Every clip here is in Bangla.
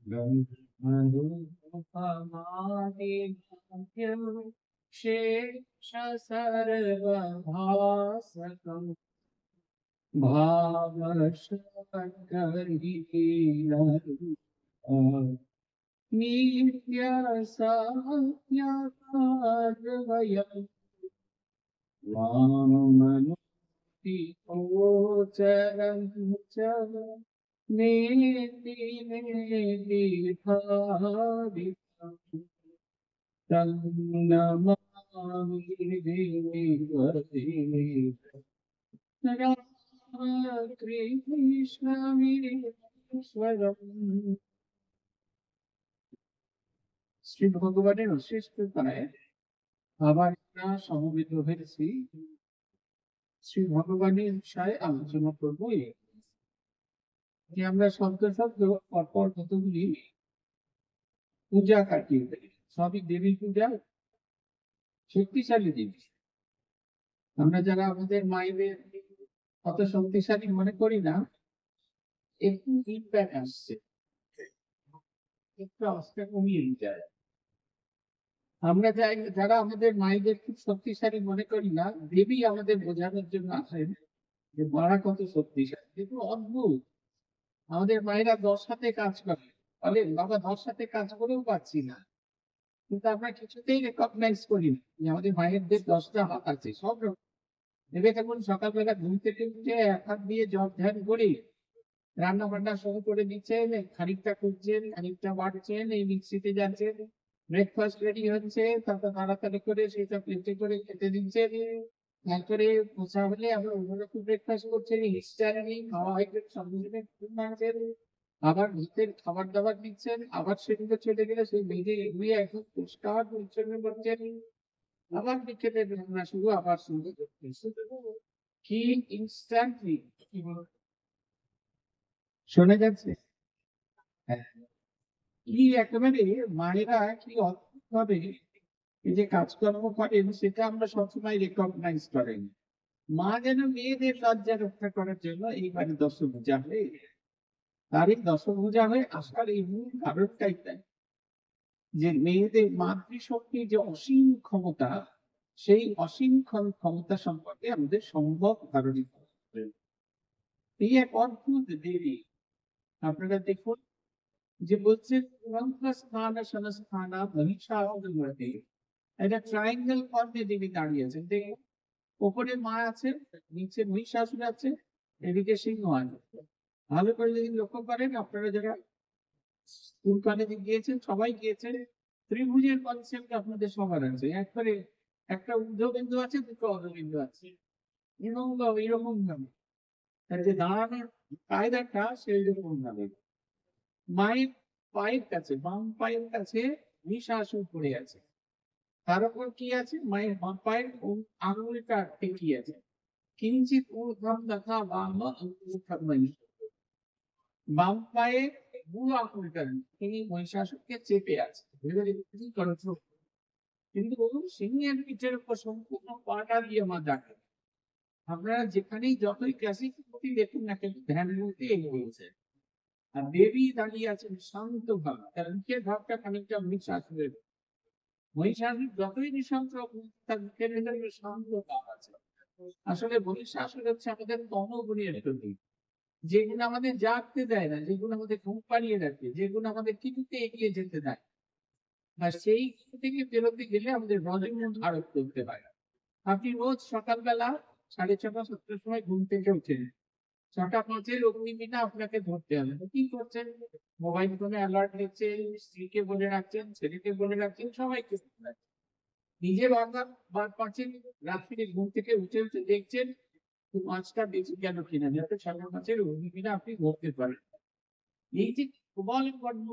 ब्रह्मरूपमादिमध्यं शेषसर्वभासकं भावशङ्करीलरूपं नित्यसत्यकार्यवयम् वाममनुति गोचरं च नेति नेति भावितम् तं नमामि देवदेवम् রামকৃষ্ণমীশ্বরম। শ্রী ভগবানের অশেষ কৃপায় আবার আমরা সমবেত হয়েছি শ্রী ভগবানের বিষয়ে আলোচনা করবো। যে আমরা শব্দ শব্দ পরপর কতগুলি পূজা কাটিয়ে ফেলি, সবই দেবী পূজা, শক্তিশালী দেবী। আমরা যারা আমাদের মায়েদের অত শক্তিশালী মনে করি না, একটু ফিডব্যাক আসছে, একটু অবস্থা কমিয়ে যায়। আমরা যারা আমাদের মায়েদের খুব শক্তিশালী মনে করি না, দেবী আমাদের বোঝানোর জন্য আসেন যে মারা কত শক্তিশালী। কিন্তু অদ্ভুত, আমাদের মায়েরা 10 হাতে কাজ করে, বলে বাবা 10 হাতে কাজ করেও পাচ্ছি না, কিন্তু আমরা কিছুতেই রেকগনাইজ করি না যে আমাদের মায়েরদের 10টা হাত আছে। সব রকম ভেবে থাকুন, সকালবেলা ঘুম থেকে উঠে এক হাত দিয়ে জপ ধ্যান করে রান্না বান্না শুরু করে দিচ্ছেন, খানিকটা খুঁজছেন, খানিকটা বাড়ছেন, এই মিক্সিতে যাচ্ছেন, ব্রেকফাস্ট রেডি হচ্ছে, তারপর তাড়াতাড়ি করে সেটা প্লেটে করে খেতে দিচ্ছেন। তারপরে পোষা হলে আবার অন্যরকম ব্রেকফাস্ট করছেন, ইস্টার নেই, খাওয়া হয়ে গেলে সঙ্গে মাংসের আবার ভিতের খাবার দাবার দিচ্ছেন, আবার সেগুলো চলে গেলে সেই ভেজে এগুলিয়ে একদম পরিষ্কার পরিচ্ছন্ন করছেন, আবার বিকেলের রান্না শুরু, আবার শুরু করতেন। কি ইনস্ট্যান্টলি শোনা যাচ্ছে? হ্যাঁ, কি একেবারে মায়েরা কি অদ্ভুত ভাবে এই যে কাজকর্ম করেন, সেটা আমরা সবসময় রেকগনাইজ করেন। মা যেন মেয়েদের লজ্জা রক্ষা করার জন্য এইবারে দশভূজা হয়ে, তার এই দশভূজা হয়ে আসার এই মূল কারণটাই তাই যে মেয়েদের মাতৃশক্তির যে অসীম ক্ষমতা, সেই অসীম ক্ষমতা সম্পর্কে আমাদের সম্ভব ধারণা করতে। এই এক অদ্ভুত দেবী। আপনারা দেখুন যে বলছে স্থান সংস্থান মহিষাসুরমর্দিনী, একটা ট্রায়াঙ্গেল ফর্মে দেবী দাঁড়িয়ে আছেন। দেখুন, ওপরে মা আছে, নিচে মহিষাসুর আছে, এদিকে সিংহ আছে। ভালো করে যদি লক্ষ্য করেন, আপনারা যারা স্কুল কলেজে গিয়েছেন, সবাই গিয়েছেন, ত্রিভুজের কনসেপ্ট আপনাদের সবার আছে। একবারে একটা ঊর্ধ্ববিন্দু আছে, দুটো অধবিন্দু আছে, এরকম ভাবে তার যে দাঁড়ানোর কায়দাটা সেই রকম ভাবে। মায়ের পায়ের কাছে, বাম পায়ের কাছে মহিষাসুর পড়ে আছে, তার উপর কি আছে, মায়ের বাম পায়ের আঙুলটা টেকিয়ে আছে। কিঞ্চিত ঊর্ধ্বম তথা বাম অঙ্গুষ্ঠম মহিষাসুর। বাম পায়ে বুড়ো আঙুলটা তিনি মহিষাসুরকে চেপে আছে, ভেবে কি করেছ। কিন্তু সিংহের পিঠের উপর সম্পূর্ণ পাটা দিয়ে মা ডাকে। আপনারা যেখানেই যতই ক্লাসিক মুভি দেখুন না কেন, ধ্যান মূর্তি এগিয়েছে, আর দেবী দাঁড়িয়ে আছেন শান্ত ভাব। তার মুখের ভাবটা খানিকটা মহিষাসুরের। মহিষাসুর যতই নিঃশব্দ, তার মুখের ভেতরে শান্ত ভাব আছে। আসলে মহিষাসুর হচ্ছে আমাদের তমগুণের প্রতীক, যেগুলো আমাদের জাগতে দেয় না, যেগুলো আমাদের ঘুম পাড়িয়ে রাখে, যেগুলো আমাদের কিছুতে এগিয়ে যেতে দেয়। আর সেই থেকে বেরোতে গেলে আমাদের রজগুণ আরোপ করতে হয়। আপনি রোজ সকালবেলা 6:30-7টার সময় ঘুম থেকে উঠেন, 6টা 5-এর অগ্নিমিনা আপনাকে ধরতে হবে। কি করছেন? মোবাইল ফোনে অ্যালার্ট দিচ্ছেন, স্ত্রীকে বলে রাখছেন, ছেলেকে বলে রাখছেন, সবাইকে বলে রাখছেন। নিজে বারবার 5-এ রাত্রে ঘুম থেকে উঠে দেখছেন 5টা বেঁচে গেল কিনা, যাতে 6টা 5-এর অগ্নিমিনা আপনি ধরতে পারেন। এই যে প্রবল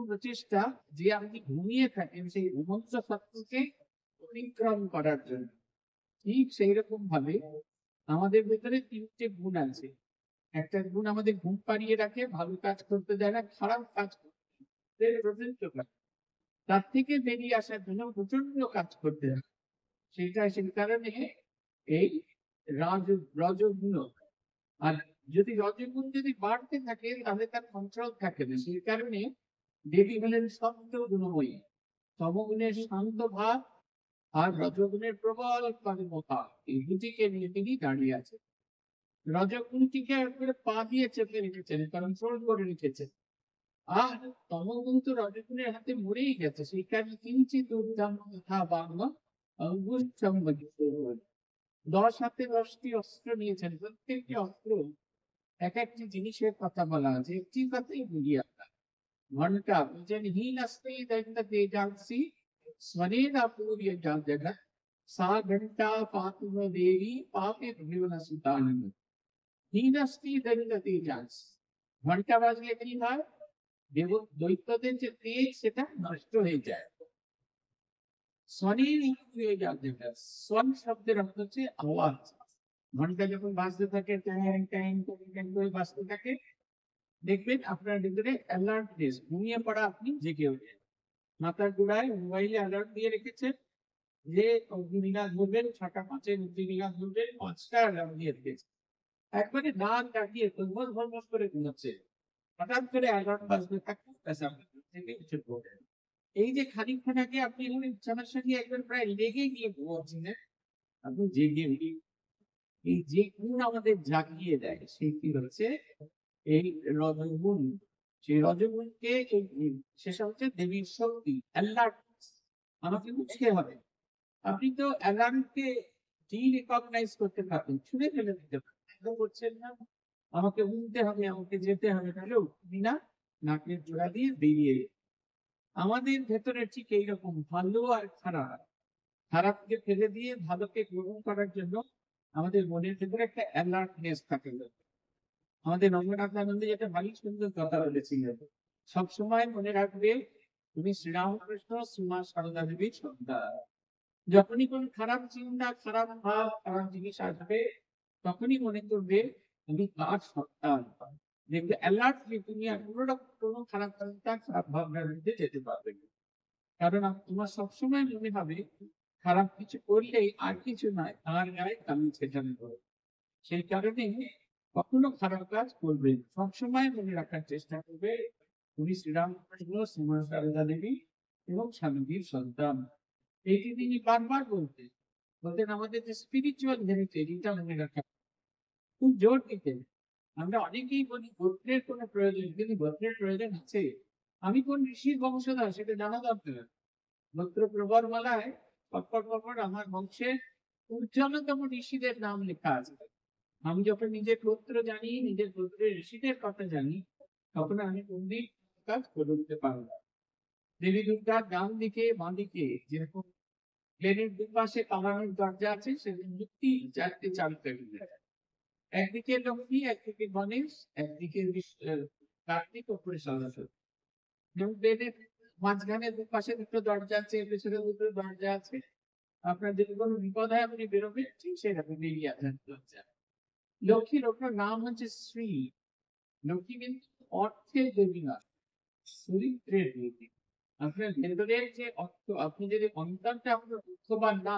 প্রচেষ্টা, যে আপনি ঘুমিয়ে থাকেন সেই ঘুমন্ত সত্যকে অতিক্রম করার জন্য, ঠিক সেই রকম ভাবে আমাদের ভেতরে 3টে গুণ আছে। একটা গুণ আমাদের ঘুম পাড়িয়ে রাখে, ভালো কাজ করতে দেয় না, খারাপ কাজ করতে দেয়। তার থেকে বেরিয়ে আসার জন্য প্রচন্ড কাজ করতে হয়। সেই কারণে এই রজগুণ, আর যদি রজগুণ যদি বাড়তে থাকে তাহলে তার কন্ট্রোল থাকে না। সেই কারণে দেবী হলেন সত্য গুণময়ী, তমগুণের শান্ত ভাব আর রজগুণের প্রবল কর্মতা, এই দুটিকে নিয়ে তিনি দাঁড়িয়ে আছেন। রজগুণটিকে একবারে পা দিয়ে চেপে রেখেছেন, কন্ট্রোল করে রেখেছেন। আর তমগুণ তো রজগুণের হাতে মরেই গেছে, সেই কারণে কিঞ্চিত উদ্দাম তথা বাংলা অঙ্গুষ্ঠম বজ্র। 10 হাতে 10টি অস্ত্র নিয়েছেন, প্রত্যেকটি অস্ত্র এক একটি জিনিসের কথা বলা আছে। একটি কথাই বলি আপনার, ঘন্টা বলছেন হীনস্তে দণ্ডতে জাগসি স্বরেণা পূর্য জগৎ, সা ঘন্টা পাতুম দেবী পাপে ভীমন সুতানন্দ। হীনস্তে দণ্ডতে জাগসি, ঘন্টা বাজলে কি হয়? দেব দৈত্যদের যে তেজ সেটা নষ্ট হয়ে যায়। স্বরেণা পূর্য জগৎ, স্বন শব্দের অর্থ হচ্ছে আওয়াজ। ঘন্টা যখন বাজতে থাকে ট্যাং ট্যাং ট্যাং ট্যাং করে বাজতে থাকে, দেখবেন আপনার ভিতরে অ্যালার্টনেস, ঘুমিয়ে পড়া আপনি জেগে ওঠেন। মাথার গোড়ায় মোবাইলে অ্যালার্ট দিয়ে রেখেছেন যে অগ্নিনাথ বলবেন 6টা 5-এ অগ্নিনাথ বলবেন, 5টা অ্যালার্ম দিয়ে রেখেছে। একবারে নাক ডাকিয়ে তলমল ভলমল করে ঘুমাচ্ছে, হঠাৎ করে অ্যালার্ট বাজতে থাকবে, ব্যাস আপনি ঘুম থেকে উঠে পড়বেন। এই যে খানিকক্ষণ আগে আপনি এমন বিছানার সঙ্গে একবার প্রায় লেগে গিয়ে ঘুমাচ্ছিলেন, আপনি জেগে উঠে এই যে গুণ আমাদের জাগিয়ে দেয় সেটি হচ্ছে এই রজগুণ। সেই রজগুণকে সেটা হচ্ছে দেবীর শক্তি, অ্যালার্ট। আমাকে উঠতে হবে। আপনি তো অ্যালার্মকে রিকগনাইজ করতে পারবেন, ছুঁড়ে ফেলে দিতে পারেন, একদম করছেন না, আমাকে উঠতে হবে, আমাকে যেতে হবে, তাহলে উঠবি না, নাকের জোড়া দিয়ে বেরিয়ে। আমাদের ভেতরে ঠিক এইরকম ভালো আর খারাপ, খারাপকে ফেলে দিয়ে ভালোকে গ্রহণ করার জন্য আমাদের মনের ভেতরে একটা অ্যালার্টনেস থাকে। আমাদের রঙ্গনাথ যেটা ভারী সুন্দর কথা বলেছিলেন, সবসময় মনে রাখবে তুমি শ্রীরামকৃষ্ণ শ্রীমা সারদা দেবীর সন্তান। যখনই কোন খারাপ চিন্তা, খারাপ ভাব, খারাপ জিনিস আসবে, তখনই মনে করবে তুমি কার সন্তান। দেখবে অ্যালার্টলি তুমি আর কোনো খারাপ চিন্তা, খারাপ ভাবনার মধ্যে যেতে পারবে না। কারণ তোমার সবসময় মনে হবে খারাপ কিছু করলেই আর কিছু নয়, তার গায়ে কামি ছেটানো হবে। সেই কারণে কখনো খারাপ কাজ করবে না। সবসময় মনে রাখার চেষ্টা করবে তুমি শ্রীরামকৃষ্ণ শ্রীমা সারদা দেবী এবং স্বামীজির সন্তান। এইটি তিনি বারবার বলতেন। আমাদের যে স্পিরিচুয়াল হেরিটেজ, এটা মনে রাখা খুব জোর দিতেন। আমরা অনেকেই বলি গোত্রের কোনো প্রয়োজন, কিন্তু গোত্রের প্রয়োজন আছে। আমি কোন ঋষির বংশধর সেটা জানা দরকার। গোত্র প্রবরমালায় পরপর আমার বংশের উজ্জ্বলতম ঋষিদের নাম লেখা আছে। আমি যখন নিজের গোত্র জানি, নিজের গোত্রের ঋষিদের কথা জানি, তখন আমি কোনদিন কাজ করে উঠতে পারবো। দেবী দুর্গার ডান দিকে বাঁ দিকে যেরকম প্লেনের দুপাশে পালানোর দরজা আছে, সেরকম যুক্তি 4টে চাবিতে। একদিকে লক্ষ্মী, একদিকে গণেশ, একদিকে কার্তিক, ওপরে সরস্বতী। এবং প্লেনের মাঝখানে দুপাশে দুটো দরজা আছে, পেছনে দুটো দরজা আছে। আপনার যদি কোনো বিপদ হয় আপনি বেরোবেন, ঠিক সেরকম বেরিয়ে আসেন দরজা। লক্ষ্মীর ওপর নাম হচ্ছে শ্রী। লক্ষ্মী কিন্তু অর্থের দেবী নয়, চরিত্রের দেবী। আপনার ভেতরের যে অর্থ, আপনি যদি অন্তরটা আপনার অর্থবান না,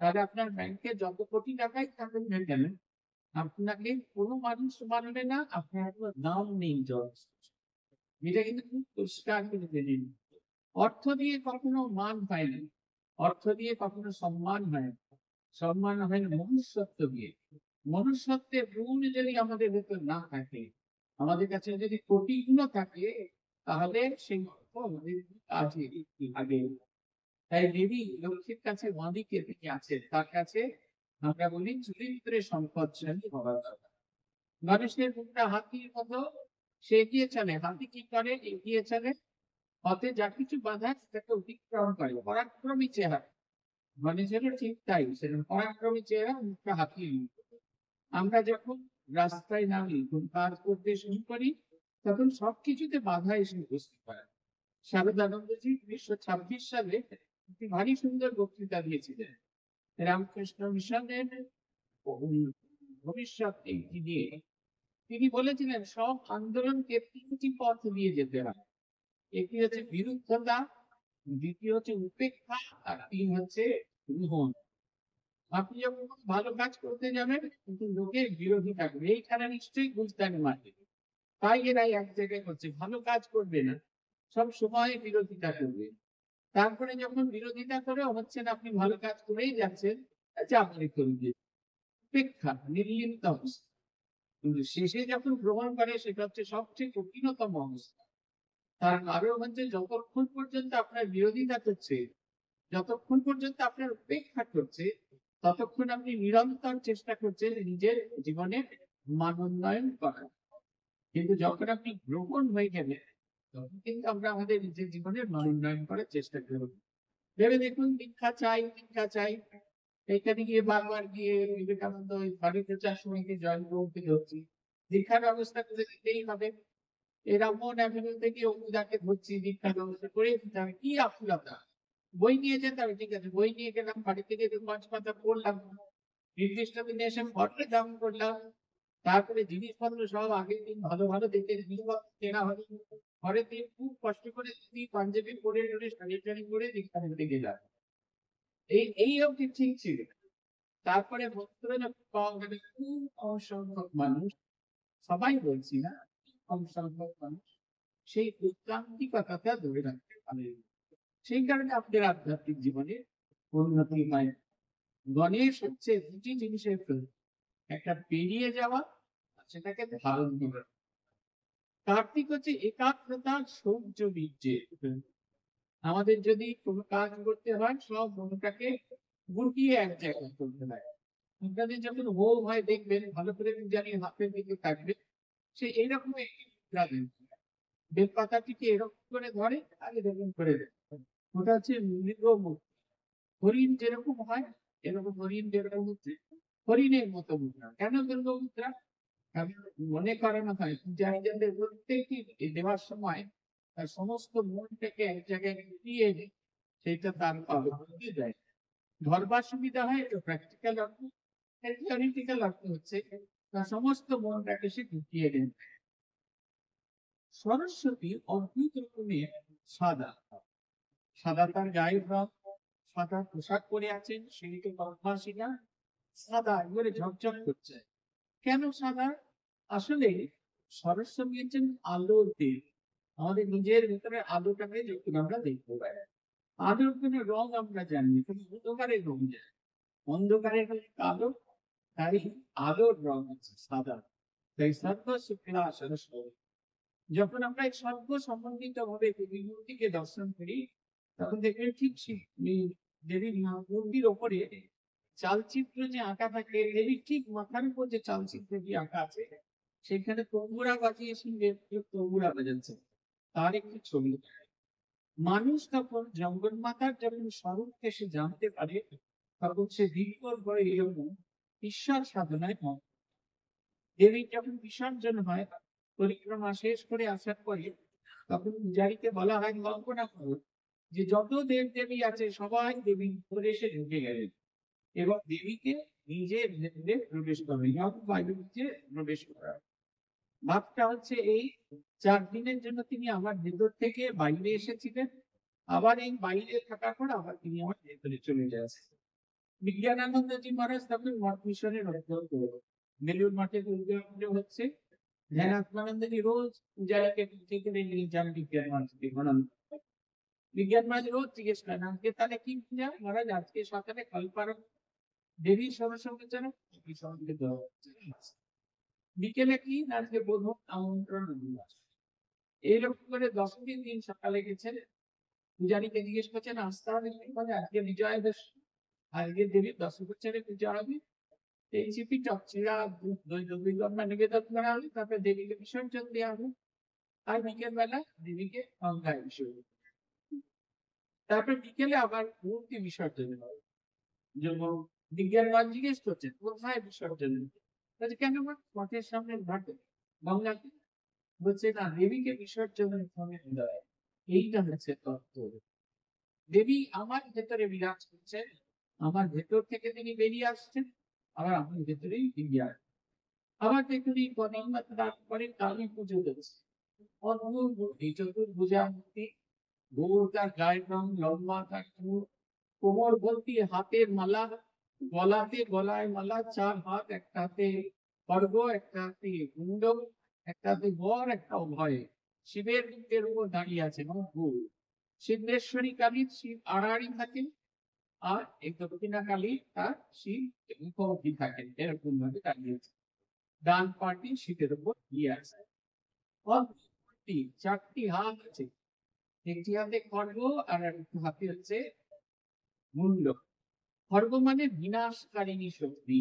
তাহলে আপনার ব্যাংকে যত কোটি টাকাই থাকুন না কেন, আপনাকে কোনো মানুষ মানবে না, আপনার কোনো দাম নেই। এটা কিন্তু খুব পরিষ্কার করে দিন। অর্থ দিয়ে কখনো মান হয় না, অর্থ দিয়ে কখনো সম্মান হয় না, সম্মান হয় না মনুষ্যত্ব দিয়ে। মনুষ্যত্বের গুণ যদি আমাদের ভেতর না থাকে, আমাদের কাছে যদি কোটি গুণ থাকে, তাহলে সেই অর্থ আমাদের কাছে আগে। তাই দেবী লক্ষ্মীর কাছে বাঁদিকে তিনি আছেন, তার কাছে আমরা বলি চরিত্রের সম্পদশালী হওয়া দরকার। গণেশের মুখটা হাতির মতো, সে এগিয়ে চলে। হাতি কি করে? এগিয়ে চলে, পথে যা কিছু বাধা সেটাকে অতিক্রম করে, পরাক্রমী চেহারা। গণেশেরও ঠিক তাই, সেরকম পরাক্রমী চেহারা, মুখটা হাতির মতো। আমরা যখন রাস্তায় নামি, কোন কাজ করতে শুরু করি, তখন সবকিছুতে বাধা এসে উপস্থিত হয়। শারদানন্দজি 1926 সালে একটি ভারী সুন্দর বক্তৃতা দিয়েছিলেন রামকৃষ্ণ মিশনের ভবিষ্যৎ নিয়ে। তিনি বলেছিলেন সব আন্দোলনকে 3টি পথ দিয়ে যেতে হয়। একটি হচ্ছে বিরুদ্ধতা, দ্বিতীয় হচ্ছে উপেক্ষা, আর 3 হচ্ছে গ্রহণ। আপনি যখন ভালো কাজ করতে যাবেন, কিন্তু লোকের বিরোধী থাকবে, এইখানে নিশ্চয়ই গুলতানি মারবে, তাই এরা এক জায়গায় করছে, ভালো কাজ করবে না। সব সময় বিরোধিতা করবে। তারপরে যখন বিরোধিতা করে হচ্ছে না, আপনি ভালো কাজ করেই যাচ্ছেন, চাকরি করবে। উপেক্ষা, নির্লিপ্ত অবস্থা। কিন্তু শেষে যখন গ্রহণ করে সেটা হচ্ছে সবচেয়ে কঠিনতম অবস্থা। তার কারণ হচ্ছে যতক্ষণ পর্যন্ত আপনার বিরোধিতা করছে, যতক্ষণ পর্যন্ত আপনার উপেক্ষা করছে, ততক্ষণ আপনি নিরন্তর চেষ্টা করছেন নিজের জীবনের মানোন্নয়ন করার। কিন্তু যখন আপনি গ্রহণ হয়ে গেলেন, তখন কিন্তু আমরা আমাদের নিজের জীবনের মানোন্নয়ন করার চেষ্টা করব। ভেবে দেখুন, দীক্ষা চাই, দীক্ষা চাই। এখানে গিয়ে বারবার গিয়ে বিবেকানন্দ ওই সাড়ে ৫০ সময়কে জয়েন করতে হচ্ছে। দীক্ষার ব্যবস্থা করে দিতেই হবে। এই রামমোহন অ্যাভিনিউ থেকে অমুদাকে ধরছি, দীক্ষার ব্যবস্থা করে দিতে হবে। কি আকুলতা! বই নিয়ে যেতে হবে, ঠিক আছে। বই নিয়ে গেলাম, বাড়ি থেকে ৫ পাতা পড়লাম। নির্দিষ্ট দিনে এসে ঘরে দাম করলাম। তারপরে জিনিসপত্র সব আগের দিন ভালো, ভালো দেখে জিনিসপত্র কেনা হলো। পরের দিন খুব কষ্ট করে ধুতি, পাঞ্জাবি পরে টরে শাড়ি-টাড়ি পরে দীক্ষা নিতে গেলাম। এই অবধি ঠিক ছিল। তারপরে ভক্তরা যখন পাওয়া গেল, খুব কম সংখ্যক মানুষ, সবাই বলছি না, কম সংখ্যক মানুষ সেই উৎক্রান্তিকতাটা ধরে রাখতে পারে। সেই কারণে আপনাদের আধ্যাত্মিক জীবনে উন্নতি হয়। গণেশ হচ্ছে দুটি জিনিসের প্রতীক। একটা পেরিয়ে যাওয়া, আর সেটাকে ধারণ করা। কার্তিক হচ্ছে একাগ্রতা, শৌর্য, বীর্যের প্রতীক। আমাদের যদি কোনো কাজ করতে হয়, সব মনটাকে গুটিয়ে এক জায়গায় করতে হয়। আপনাদের যখন হোম হয় দেখবেন, ভালো করে জানি হাতের দিকে থাকবে, সে এইরকম একটি মুদ্রা দেন। বেলপাতাটিকে এরকম করে ধরে আর এরকম করে দেয়। ওটা হচ্ছে মৃগ মুদ্রা। হরিণ যেরকম হয়, এরকম হরিণ যেরকম হচ্ছে হরিণের মতো মুদ্রা। কেন মৃগ মুদ্রা? কারণ মনে করানো হয় পূজারীদের প্রত্যেকটি দেওয়ার সময় তার সমস্ত মনটাকে এক জায়গায় গুটিয়ে এনে সেইটা তার পাবলিকে দেয়। ধরবার সুবিধা হয়, এটা প্র্যাকটিক্যাল অর্থ। থিওরিটিক্যাল অর্থ হচ্ছে তার সমস্ত মনটাকে সে গুটিয়ে দেন। সরস্বতী অদ্ভুত রকমের সাদা। সাদা তার গায়ের রং, সাদা পোশাক পরে আছেন, সেদিকে কণ্ঠাসিনা সাদা একেবারে ঝকঝক করছে। কেন সাদা? আসলে সরস্বতী হচ্ছেন আলোর দেব। আমাদের নিজের ভেতরে আলোটাকে যখন আমরা দেখতে পাই, আলোর কোনো রং আমরা জানি, কিন্তু অন্ধকারের রং জানি। অন্ধকারের রং কালো, তাই আলোর রং হচ্ছে সাদা। তাই সর্ব শুক্লা সরস্বতী। যখন আমরা এই সর্ব সম্বন্ধিত ভাবে দেবী মূর্তিকে দর্শন করি, তখন দেখবেন ঠিক দেবীর মূর্তির ওপরে চালচিত্র যে আঁকা থাকে, দেবীর ঠিক মাথার উপর যে চালচিত্রটি আঁকা আছে, সেখানে তম্বুরা বাজিয়ে শুনবে, তম্বুরা বাজাচ্ছে, তার একটি ছবি। মানুষ তখন জঙ্গল মাতার যখন স্বরূপকে সে জানতে পারে, তখন সে দীর্ঘর পরে এরকম ঈশ্বর সাধনায় মন। দেবীর যখন বিসর্জন হয়, পরিক্রমা শেষ করে আসার পরে, তখন পূজারীকে বলা হয় কল্পনা করো যে যত দেব দেবী আছে সবাই দেবীর উপরে এসে ঢুকে গেলেন এবং দেবীকে নিজের ভেতরে প্রবেশ করবেন, বাইরে প্রবেশ করা। ভাবটা হচ্ছে এই, 4 দিনের জন্য তিনি আমার ভেতর থেকে বাইরে এসেছিলেন, আবার এই বাইরে থাকার পর আবার তিনি আমার ভেতরে চলে যাচ্ছেন। বিজ্ঞানানন্দজি মহারাজ তখন মঠ মিশনের অধ্যয়ন করলেন। বেলুড় মঠে দুর্গা পুজো হচ্ছে, ধ্যানাত্মানন্দজি রোজ পূজারীকে থেকে নিয়ে যান বিজ্ঞান মঠে ঘনান। বিজ্ঞান মহারাজ রোজ জিজ্ঞেস করেন, আজকে তাহলে কি পূজা? মহারাজ আজকে সকালে কল্পারম্ভ দেবী সরস্বতীর দেবী সঙ্গে দেওয়া হচ্ছে। বিকেলে কি? আজকে বোধন আমন্ত্রণ দিবস। এইরকম করে 10 দিন সকালে গেছেন, পূজারীকে জিজ্ঞেস করছেন, আস্থা হবে আজকে বিজয়া দশমী, আজকে দেবীর 10 বছরের পূজা হবে। এই চিপি চকচিরা দই দধিগম্মা নিবেদন করা হবে, তারপরে দেবীকে বিসর্জন দেওয়া হবে, আর বিকেল বেলা দেবীকে গঙ্গায় বিসর্জন। তারপরে বিকেলে আবার মূর্তি বিসর্জন হবে। যেমন বিজ্ঞানবাদ জিজ্ঞেস করছেন কোথায় বিসর্জন? বলছে কেন? মঠের সামনে ঘাটে, গঙ্গাতে। বলছে না, দেবীকে বিসর্জনের সময় দেয়। এইটা হচ্ছে তত্ত্ব। দেবী আমার ভেতরে বিরাজ করছে, আমার ভেতর থেকে তিনি বেরিয়ে আসছেন, আবার আমার ভেতরেই বেরিয়ে আসছেন। আবার দেখুন এই কদিন তারপরে কালী পুজো হচ্ছে। অদ্ভুত মূর্তি, চতুর্ভুজা মূর্তি, গোল তার গায়ের রং, লম্বা তার চুল, কোমর ভর্তি হাতের মালা, গলায় মালা, 4 হাত, একটা হাতে খড়গ, একটা হাতে গুন্ড, একটা হাতে বর, একটা অভয়। শিবের লিঙ্গের উপর দাঁড়িয়ে আছেন গৌর। সিদ্ধেশ্বরী কালীর শিব আড়াআড়ি থাকেন, আর এই দক্ষিণা কালী তার শিব মুখোমুখি থাকেন, এরকম ভাবে দাঁড়িয়েছে। ডান পাটি শিবের উপর দিয়ে আছে। চারটি হাত আছে, একটি হাতে খড়গ আর একটি হাতে হচ্ছে মুন্ড। খড়গ মানে বিনাশকারিণী শক্তি,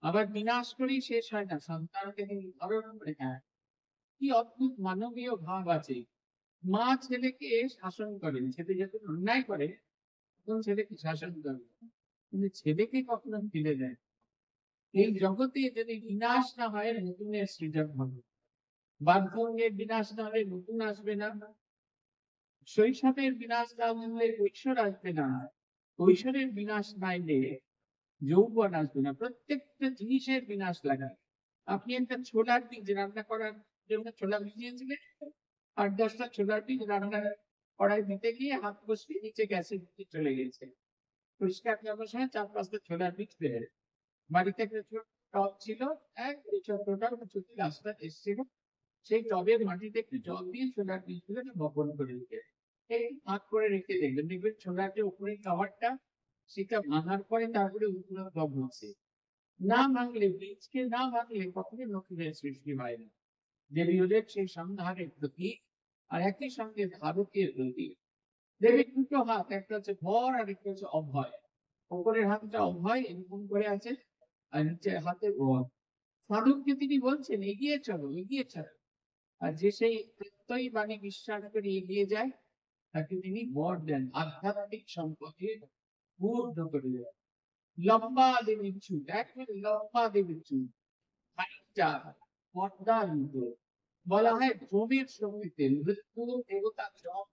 আবার বিনাশ করেই শেষ হয় না, সন্তানকে তিনি ধারণ করে। হ্যাঁ, কি অদ্ভুত মানবীয় ভাব আছে। মা ছেলেকে শাসন করেন, ছেলে যখন অন্যায় করে তখন ছেলেকে শাসন করেন, কিন্তু ছেলেকে কখনো ফিরে দেয়। এই জগতে যদি বিনাশ না হয়, নতুনের সৃজন হবে। বার্ধক্যের বিনাশ না হলে নতুন আসবে না, শৈশবের বিনাশ না হলে কৈশোর আসবে না, কৈশোরের বিনাশ না এলে যৌবন আসবে না। প্রত্যেকটা জিনিসের বিনাশ লাগে। আপনি একটা ছোলার বীজ রান্না করার জন্য ছোলা ভিজিয়েছিলেন, 8-10টা ছোলার বীজ রান্না কড়াই দিতে গিয়ে হাত বসিয়ে নিচে গ্যাসের দিকে চলে গেছে। পরিষ্কার করার সময় 4-5টা ছোলার বীজ বের। বাড়িতে একটা ছোট টব ছিল, এই ছোটটা ছোট গাছটা এসেছিল, সেই টবের মাটিতে একটু জল দিয়ে ছোলার বীজগুলো বপন করে দিতে, এই ফাঁক করে রেখে দেখবেন, দেখবেন ছোলার যে উপরে কাভারটা সেটা ভাঙার পরে তারপরে উদ্ভব হচ্ছে। না ভাঙলে, বীজকে না ভাঙলে কখনোই নতুনের সৃষ্টি হয় না। দেবী হলেন সেই সংহারের প্রতীক, আর একই সঙ্গে ধারকের প্রতীক। দেবীর দুটো হাত, একটা হচ্ছে ভর আর একটা হচ্ছে অভয়। উপরের হাতটা অভয় এরকম করে আছে, আর নিচের হাতে ভর। সাধককে তিনি বলছেন এগিয়ে চলো, এগিয়ে চলো। আর যে সেই প্রত্যয়ী বাণী বিশ্বাস করে এগিয়ে যায়, তাকে তিনি বর দেন, আধ্যাত্মিক সম্পদে পূর্ণ করে দেন। লম্বা দেবীর চুল, একবারে লম্বা দেবীর চুল, খানিকটা পর্দার মতো। বলা হয় ভূমির শক্তিতে মৃত্যু দেবতা জম,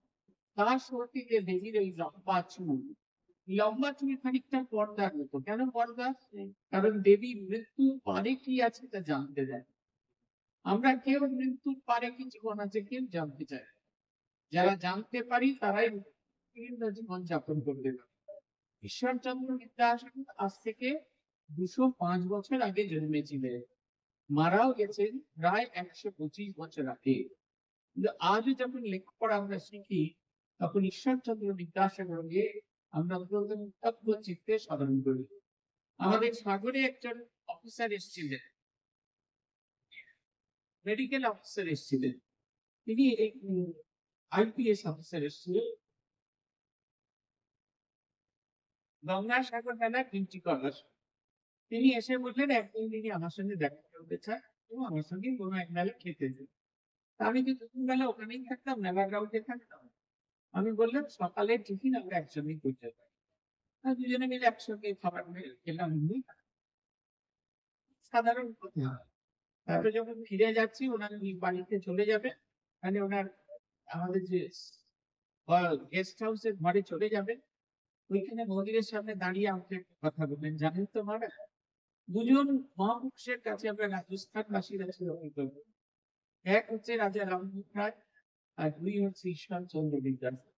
তার শক্তিতে দেবীর এই লম্বা চুল। লম্বা চুল খানিকটা পর্দার মতো। কেন পর্দা? কারণ দেবী মৃত্যু পারে কি আছে তা জানতে দেয়। আমরা কেউ মৃত্যুর পারে কি জীবন আছে কেউ জানতে চাই। যারা জানতে পারি তারাই বিভিন্ন জীবন যাপন করতে পারে। ঈশ্বরচন্দ্র বিদ্যাসাগর আজ থেকে 205 বছর আগে জন্মেছিলেন, মারাও গেছেন প্রায় 125 বছর আগে। কিন্তু আজও যখন লেখাপড়া আমরা শিখি, তখন ঈশ্বরচন্দ্র বিদ্যাসাগরকে আমরা কৃতজ্ঞ চিত্তে স্মরণ করি। আমাদের সাগরে একজন অফিসার এসেছিলেন, মেডিকেল অফিসার এসেছিলেন, তিনি আইপিএস অফিসার এসেছিলেন, গঙ্গাসাগর মেলা ডিউটি করার। তিনি এসে বললেন একদিন তিনি আমার সঙ্গে দেখা করতে চান এবং আমার সঙ্গে কোনো এক মেলা খেতে যান। আমি তো দুপুর বেলা ওখানেই থাকতাম, মেলা গ্রাউন্ডে থাকতাম। আমি বললাম সকালের টিফিন আমরা একসঙ্গেই করতে পারি। দুজনে মিলে একসঙ্গে খাবার খেলাম। সাধারণ কথা। তারপরে যখন ফিরে যাচ্ছি, ওনার বাড়িতে চলে যাবে, মানে ওনার আমাদের যে গেস্ট হাউসের ঘরে চলে যাবেন, ওইখানে মন্দিরের সামনে দাঁড়িয়ে আমাকে একটা কথা বললেন, জানেন তো মারা, দুজন মহাপুরুষের কাছে আমরা রাজস্থানবাসীরা চিরকৃত। এক হচ্ছে রাজা রামমোহন রায়, আর দুই হচ্ছে ঈশ্বরচন্দ্র বিদ্যাসাগর।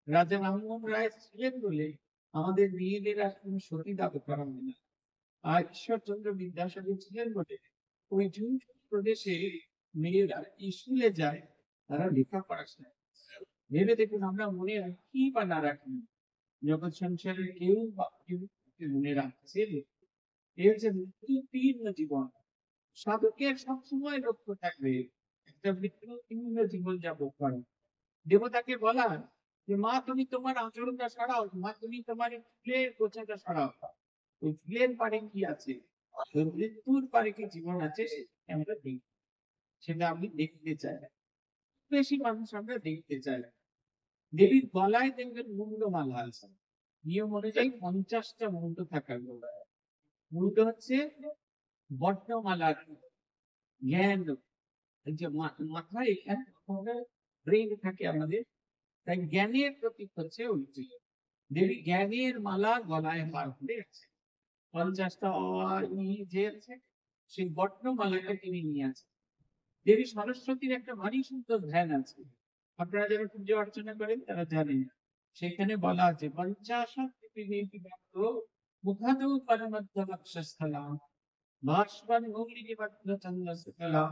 রাজা রামমোহন রায় ছিলেন বলে আমাদের মেয়েদের আর কোন সতীদাহ করা হয় না, আর ঈশ্বরচন্দ্র বিদ্যাসাগর ছিলেন বলে ওই ঝুমঝুম প্রদেশে মেয়েরা স্কুলে যায়, তারা লেখাপড়া শেখে। ভেবে দেখুন আমরা মনে রাখি বা না রাখি, জগৎ সংসারের কেউ বা কেউ মনে রাখছে। এই হচ্ছে মৃত্যুতীর্ণ জীবন। সাধকের সবসময় লক্ষ্য থাকবে একটা মৃত্যুতীর্ণ জীবন যাপন করা। দেবতাকে বলা যে মা তুমি তোমার আচরণটা সরাও, মা তুমি তোমার ফুলের গোছাটা সরাও। ওই ফুলের পারে কি আছে, ওই মৃত্যুর পারে কি জীবন আছে, আমরা দেখি, সেটা আমি দেখতে চাই। বেশি মানুষ আমরা দেখতে চাই। দেবীর গলায় দেখবেন মুন্ডমালা আছে, নিয়ম অনুযায়ী 50টা মুন্ড থাকার কথা। মুন্ড হচ্ছে বর্ণমালার জ্ঞান, যে মাথায় ব্রেন থাকে আমাদের, তাই জ্ঞানের প্রতীক হচ্ছে ওইটি। দেবী জ্ঞানের মালা গলায় করে আছে, 50টা যে আছে সেই বর্ণমালাকে তিনি নিয়ে আছেন। দেবী সরস্বতীর একটা ভারী সুন্দর ধ্যান আছে, আপনারা যারা পূজা অর্চনা করেন তারা জানেন। সেখানে বলা আছে পঞ্চাশত মুখাদৌ পরমধ্যমক্ষস্থলাম ভাস্বর মৌলিনিবদ্ধ চন্দ্রস্থলাম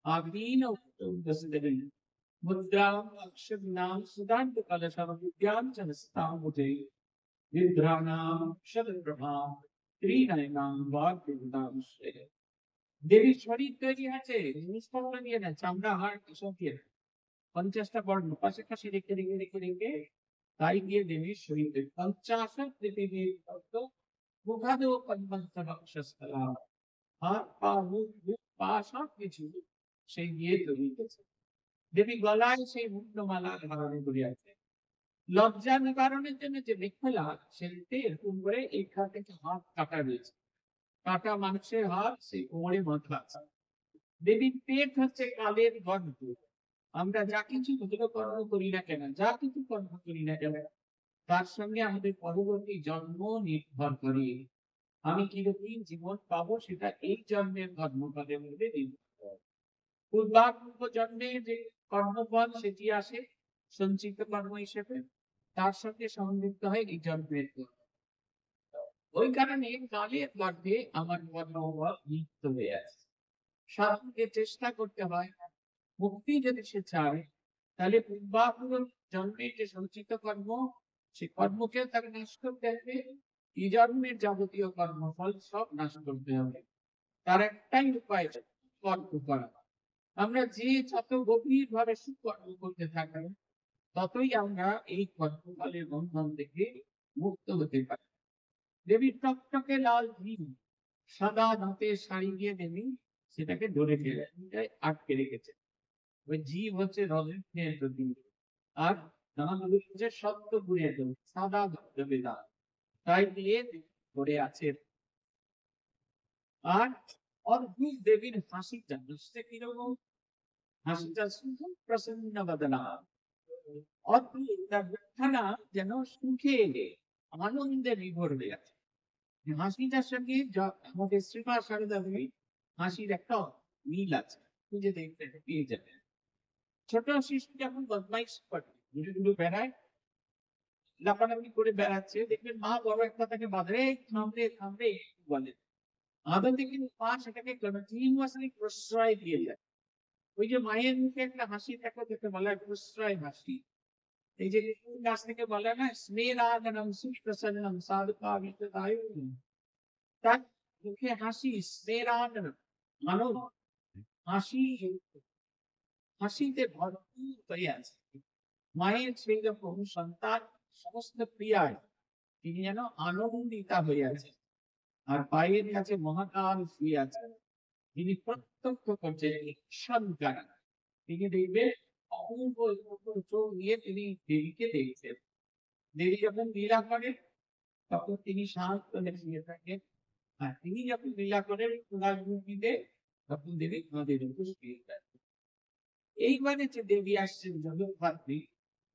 আগ্নেয় উত্তরদশদেবী मुद्राम् अक्षराणां सुधान्तकलशं विद्यां च हस्ताम्बुजे विभ्राणां शतप्रभां त्रिनयनां वाग्देवतां श्रेय। দেবীর শরীর তৈরি আছে জিনিসপত্র দিয়ে না, চামড়া হাড় এসব দিয়ে না। 50টা বর্ণ পাশাপাশি রেখে রেখে রেখে রেখে তাই দিয়ে দেবীর শরীর তৈরি। পঞ্চাশত পৃথিবীর তত্ত্ব মুখাদেও পদ্মস্তবক্ষস্থলা। হাত পা মুখ মুখ পা সব কিছু সেই দিয়ে তৈরি হয়েছে। দেবী গলায় সেই মুক্তমালা ধারণ করিয়াছে। লজ্জা নিবারণের জন্য যে মেখলা, সেটাতে এরকম করে এখান থেকে হাত কাটা রয়েছে। কাটা মানুষের হাত সেই কোমরে বাঁধা আছে। দেবীর পেট হচ্ছে কালের গর্ভ। আমরা যা কিছু ভালো কর্ম করি না কেন, যা কিছু কর্ম করি না কেন, তার সঙ্গে আমাদের পরবর্তী জন্ম নির্ভর করে। আমি কিরকম জীবন পাবো সেটা এই জন্মের কর্মফলের মধ্যে নির্ভর করে। পূর্বাপূর্ব জন্মে যে কর্মফল সেটি আসে সঞ্চিত কর্ম হিসেবে, তার সঙ্গে সংযুক্ত হয় এই জন্মের কর্ম। ওই কারণে কালের গর্ভে আমার কর্মফল লিপ্ত হয়ে আছে। সাধককে চেষ্টা করতে হয়, মুক্তি যদি সে চায় তাহলে পূর্বাপূর্ব জন্মে যে সঞ্চিত কর্ম, সে কর্মকে তাকে নাশ করতে হবে। এই জন্মের যাবতীয় কর্মফল সব নাশ করতে হবে। তার একটাই উপায়, কর্ম করা। আমরা যে যত গভীর ভাবে সুকর্ম করতে থাকবো, ততই আমরা এই কর্মফলের বন্ধন থেকে মুক্ত হতে পারি। দেবীর টকটকে লাল ঘি, সাদা দাঁতের শাড়ি দিয়ে দেবী সেটাকে ধরে ফেলে আটকে রেখেছে। ওই জীব হচ্ছে রজনীর প্রতীক, আর দাঁত হচ্ছে সত্য গুণের প্রতীক, সাদা ধবধবে দাঁত, তাই দিয়ে ধরে আছে। আর অদ্ভুত দেবীর হাসিটা, বুঝতে কিরকম হাসিটা, শুধু প্রসন্ন বদনা, অদ্ভুত তার মুখখানা যেন সুখে আনন্দে বিভোর হয়ে আছে। হাসিটার সঙ্গে আমাদের শ্রীমা সারদা দেবী হাসির একটা মিল আছে, খুঁজে দেখতে পেয়ে যাবে। ছোট শিশু যখন বদমাইশ করে, ঘুরে ঘুরে বেড়ায়, লাফালাফি করে বেড়াচ্ছে, দেখবেন মা বড় একটা তাকে বাঁধে, থামড়ে থামড়ে বলে। আদতে কিন্তু মা সেটাকে কন্টিনিউয়াসলি প্রশ্রয় দিয়ে যায়। ওই যে মায়ের মুখে একটা হাসি থাকে, যেটা বলা হয় প্রশ্রয় হাসি। এই যে গাছ থেকে বলে না, স্নেহাদনম সুপ্রসন্নম সাধুকা বিশ্বদায়ু, তার মুখে হাসি, স্নেহাদনম মানব হাসি, হাসিতে ভরপুর হয়ে আছে। মায়ের সেই রকম সন্তান সমস্ত ক্রিয়ায় তিনি যেন আনন্দিতা হয়ে আছে। আর পায়ের কাছে মহাকাল শুয়ে আছে, তিনি প্রত্যক্ষ করছেন ঈশ্বর। তিনি দেখবেন অপূর্ব চোখ দিয়ে তিনি দেবীকে দেখছেন। দেবী যখন লীলা করেন তখন তিনি শান্ত শুয়ে থাকেন, আর তিনি যখন লীলা করেন ভূমিতে, তখন দেবী নদীর উপর শুয়ে থাকেন। এইবারে যে দেবী আসছেন জগদ্ধাত্রী,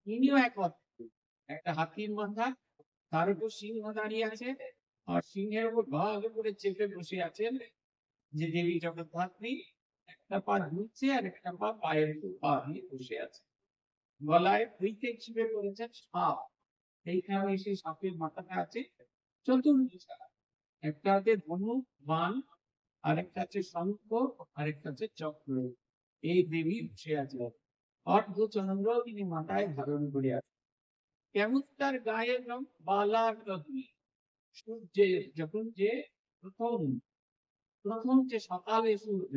তিনিও এক অদ্ভুত। একটা হাতির মাথা, তার উপর সিংহ দাঁড়িয়ে আছে, আর সিংহের উপর ভাগ করে চেপে বসে আছেন যে দেবী জগদ্ধাত্রী। একটা পা ঝুলছে আর একটা পা পায়ের উপর পা দিয়ে বসে আছে। গলায় দুইতে চিপে পড়েছেন সাপ, এইখানে সেই সাপের মাথাটা আছে চতুর্দিকে, একটা হাতে ধনুক বাণ, আর একটা আছে শঙ্খ, আর একটা আছে চক্র। এই দেবী বসে আছে, অর্ধচন্দ্র তিনি মাথায় ধারণ করে আছে। কেমন তার গায়ের রং? বালার রশ্মি। সূর্যের যখন যে প্রথম প্রথম যে সকালে সূর্য,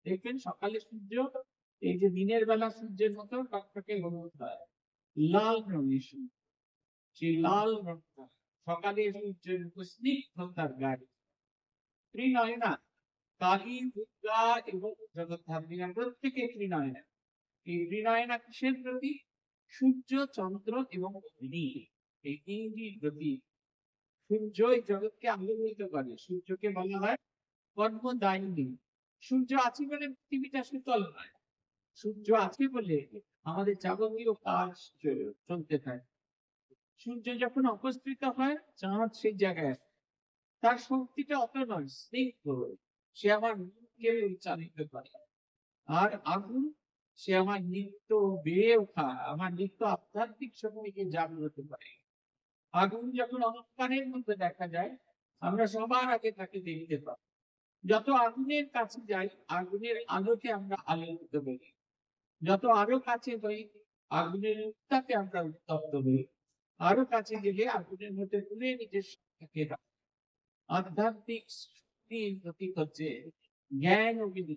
দেখবেন সকালে সূর্য এই যে দিনের বেলা সূর্যের মতো টকটকে হলুদ হয়, লাল রঙের সূর্য। সেই লাল রঙটা সকালে সূর্যের স্নিগ্ধতার গায়ে। ত্রিনয়না, কালী, দুর্গা এবং জগদ্ধাত্রী প্রত্যেকে ত্রিনয়না। এই ত্রিনয়না কিসের প্রতীক? সূর্য, চন্দ্র এবং অগ্নি, এই তিনটি প্রতীক। সূর্য এই জগৎকে আলোকিত করে, সূর্যকে বলা হয় কর্মদায়িনী। সূর্য আছে বলে পৃথিবীটা শীতল নয়, সূর্য আছে বলে আমাদের যাবতীয় কাজ চলতে থাকে। সূর্য যখন অপসৃত হয়, চাঁদ সেই জায়গায় আসে। তার শক্তিটা অত নয়, স্নিগ্ধ, সে আমার মনকে উচ্চারিত করে। আর আগুন, সে আমার নিত্য বেড়ে ওঠা, আমার নিত্য আধ্যাত্মিক শক্তিকে জাগ্রত করে। আগুন যখন অন্ধকারের মধ্যে দেখা যায়, আমরা সবার আগে তাকে দেখতে পাই। যত আগুনের কাছে যাই, আগুনের আলোকে আমরা আলোকিত করি। যত আরো কাছে হই আগুনের উত্তাপে আমরা উত্তপ্ত হই, আরো কাছে গেলে আগুনের মধ্যে পুড়ে নিজের শক্তিকে আধ্যাত্মিক শক্তির প্রতীক হচ্ছে জ্ঞান অগ্নি।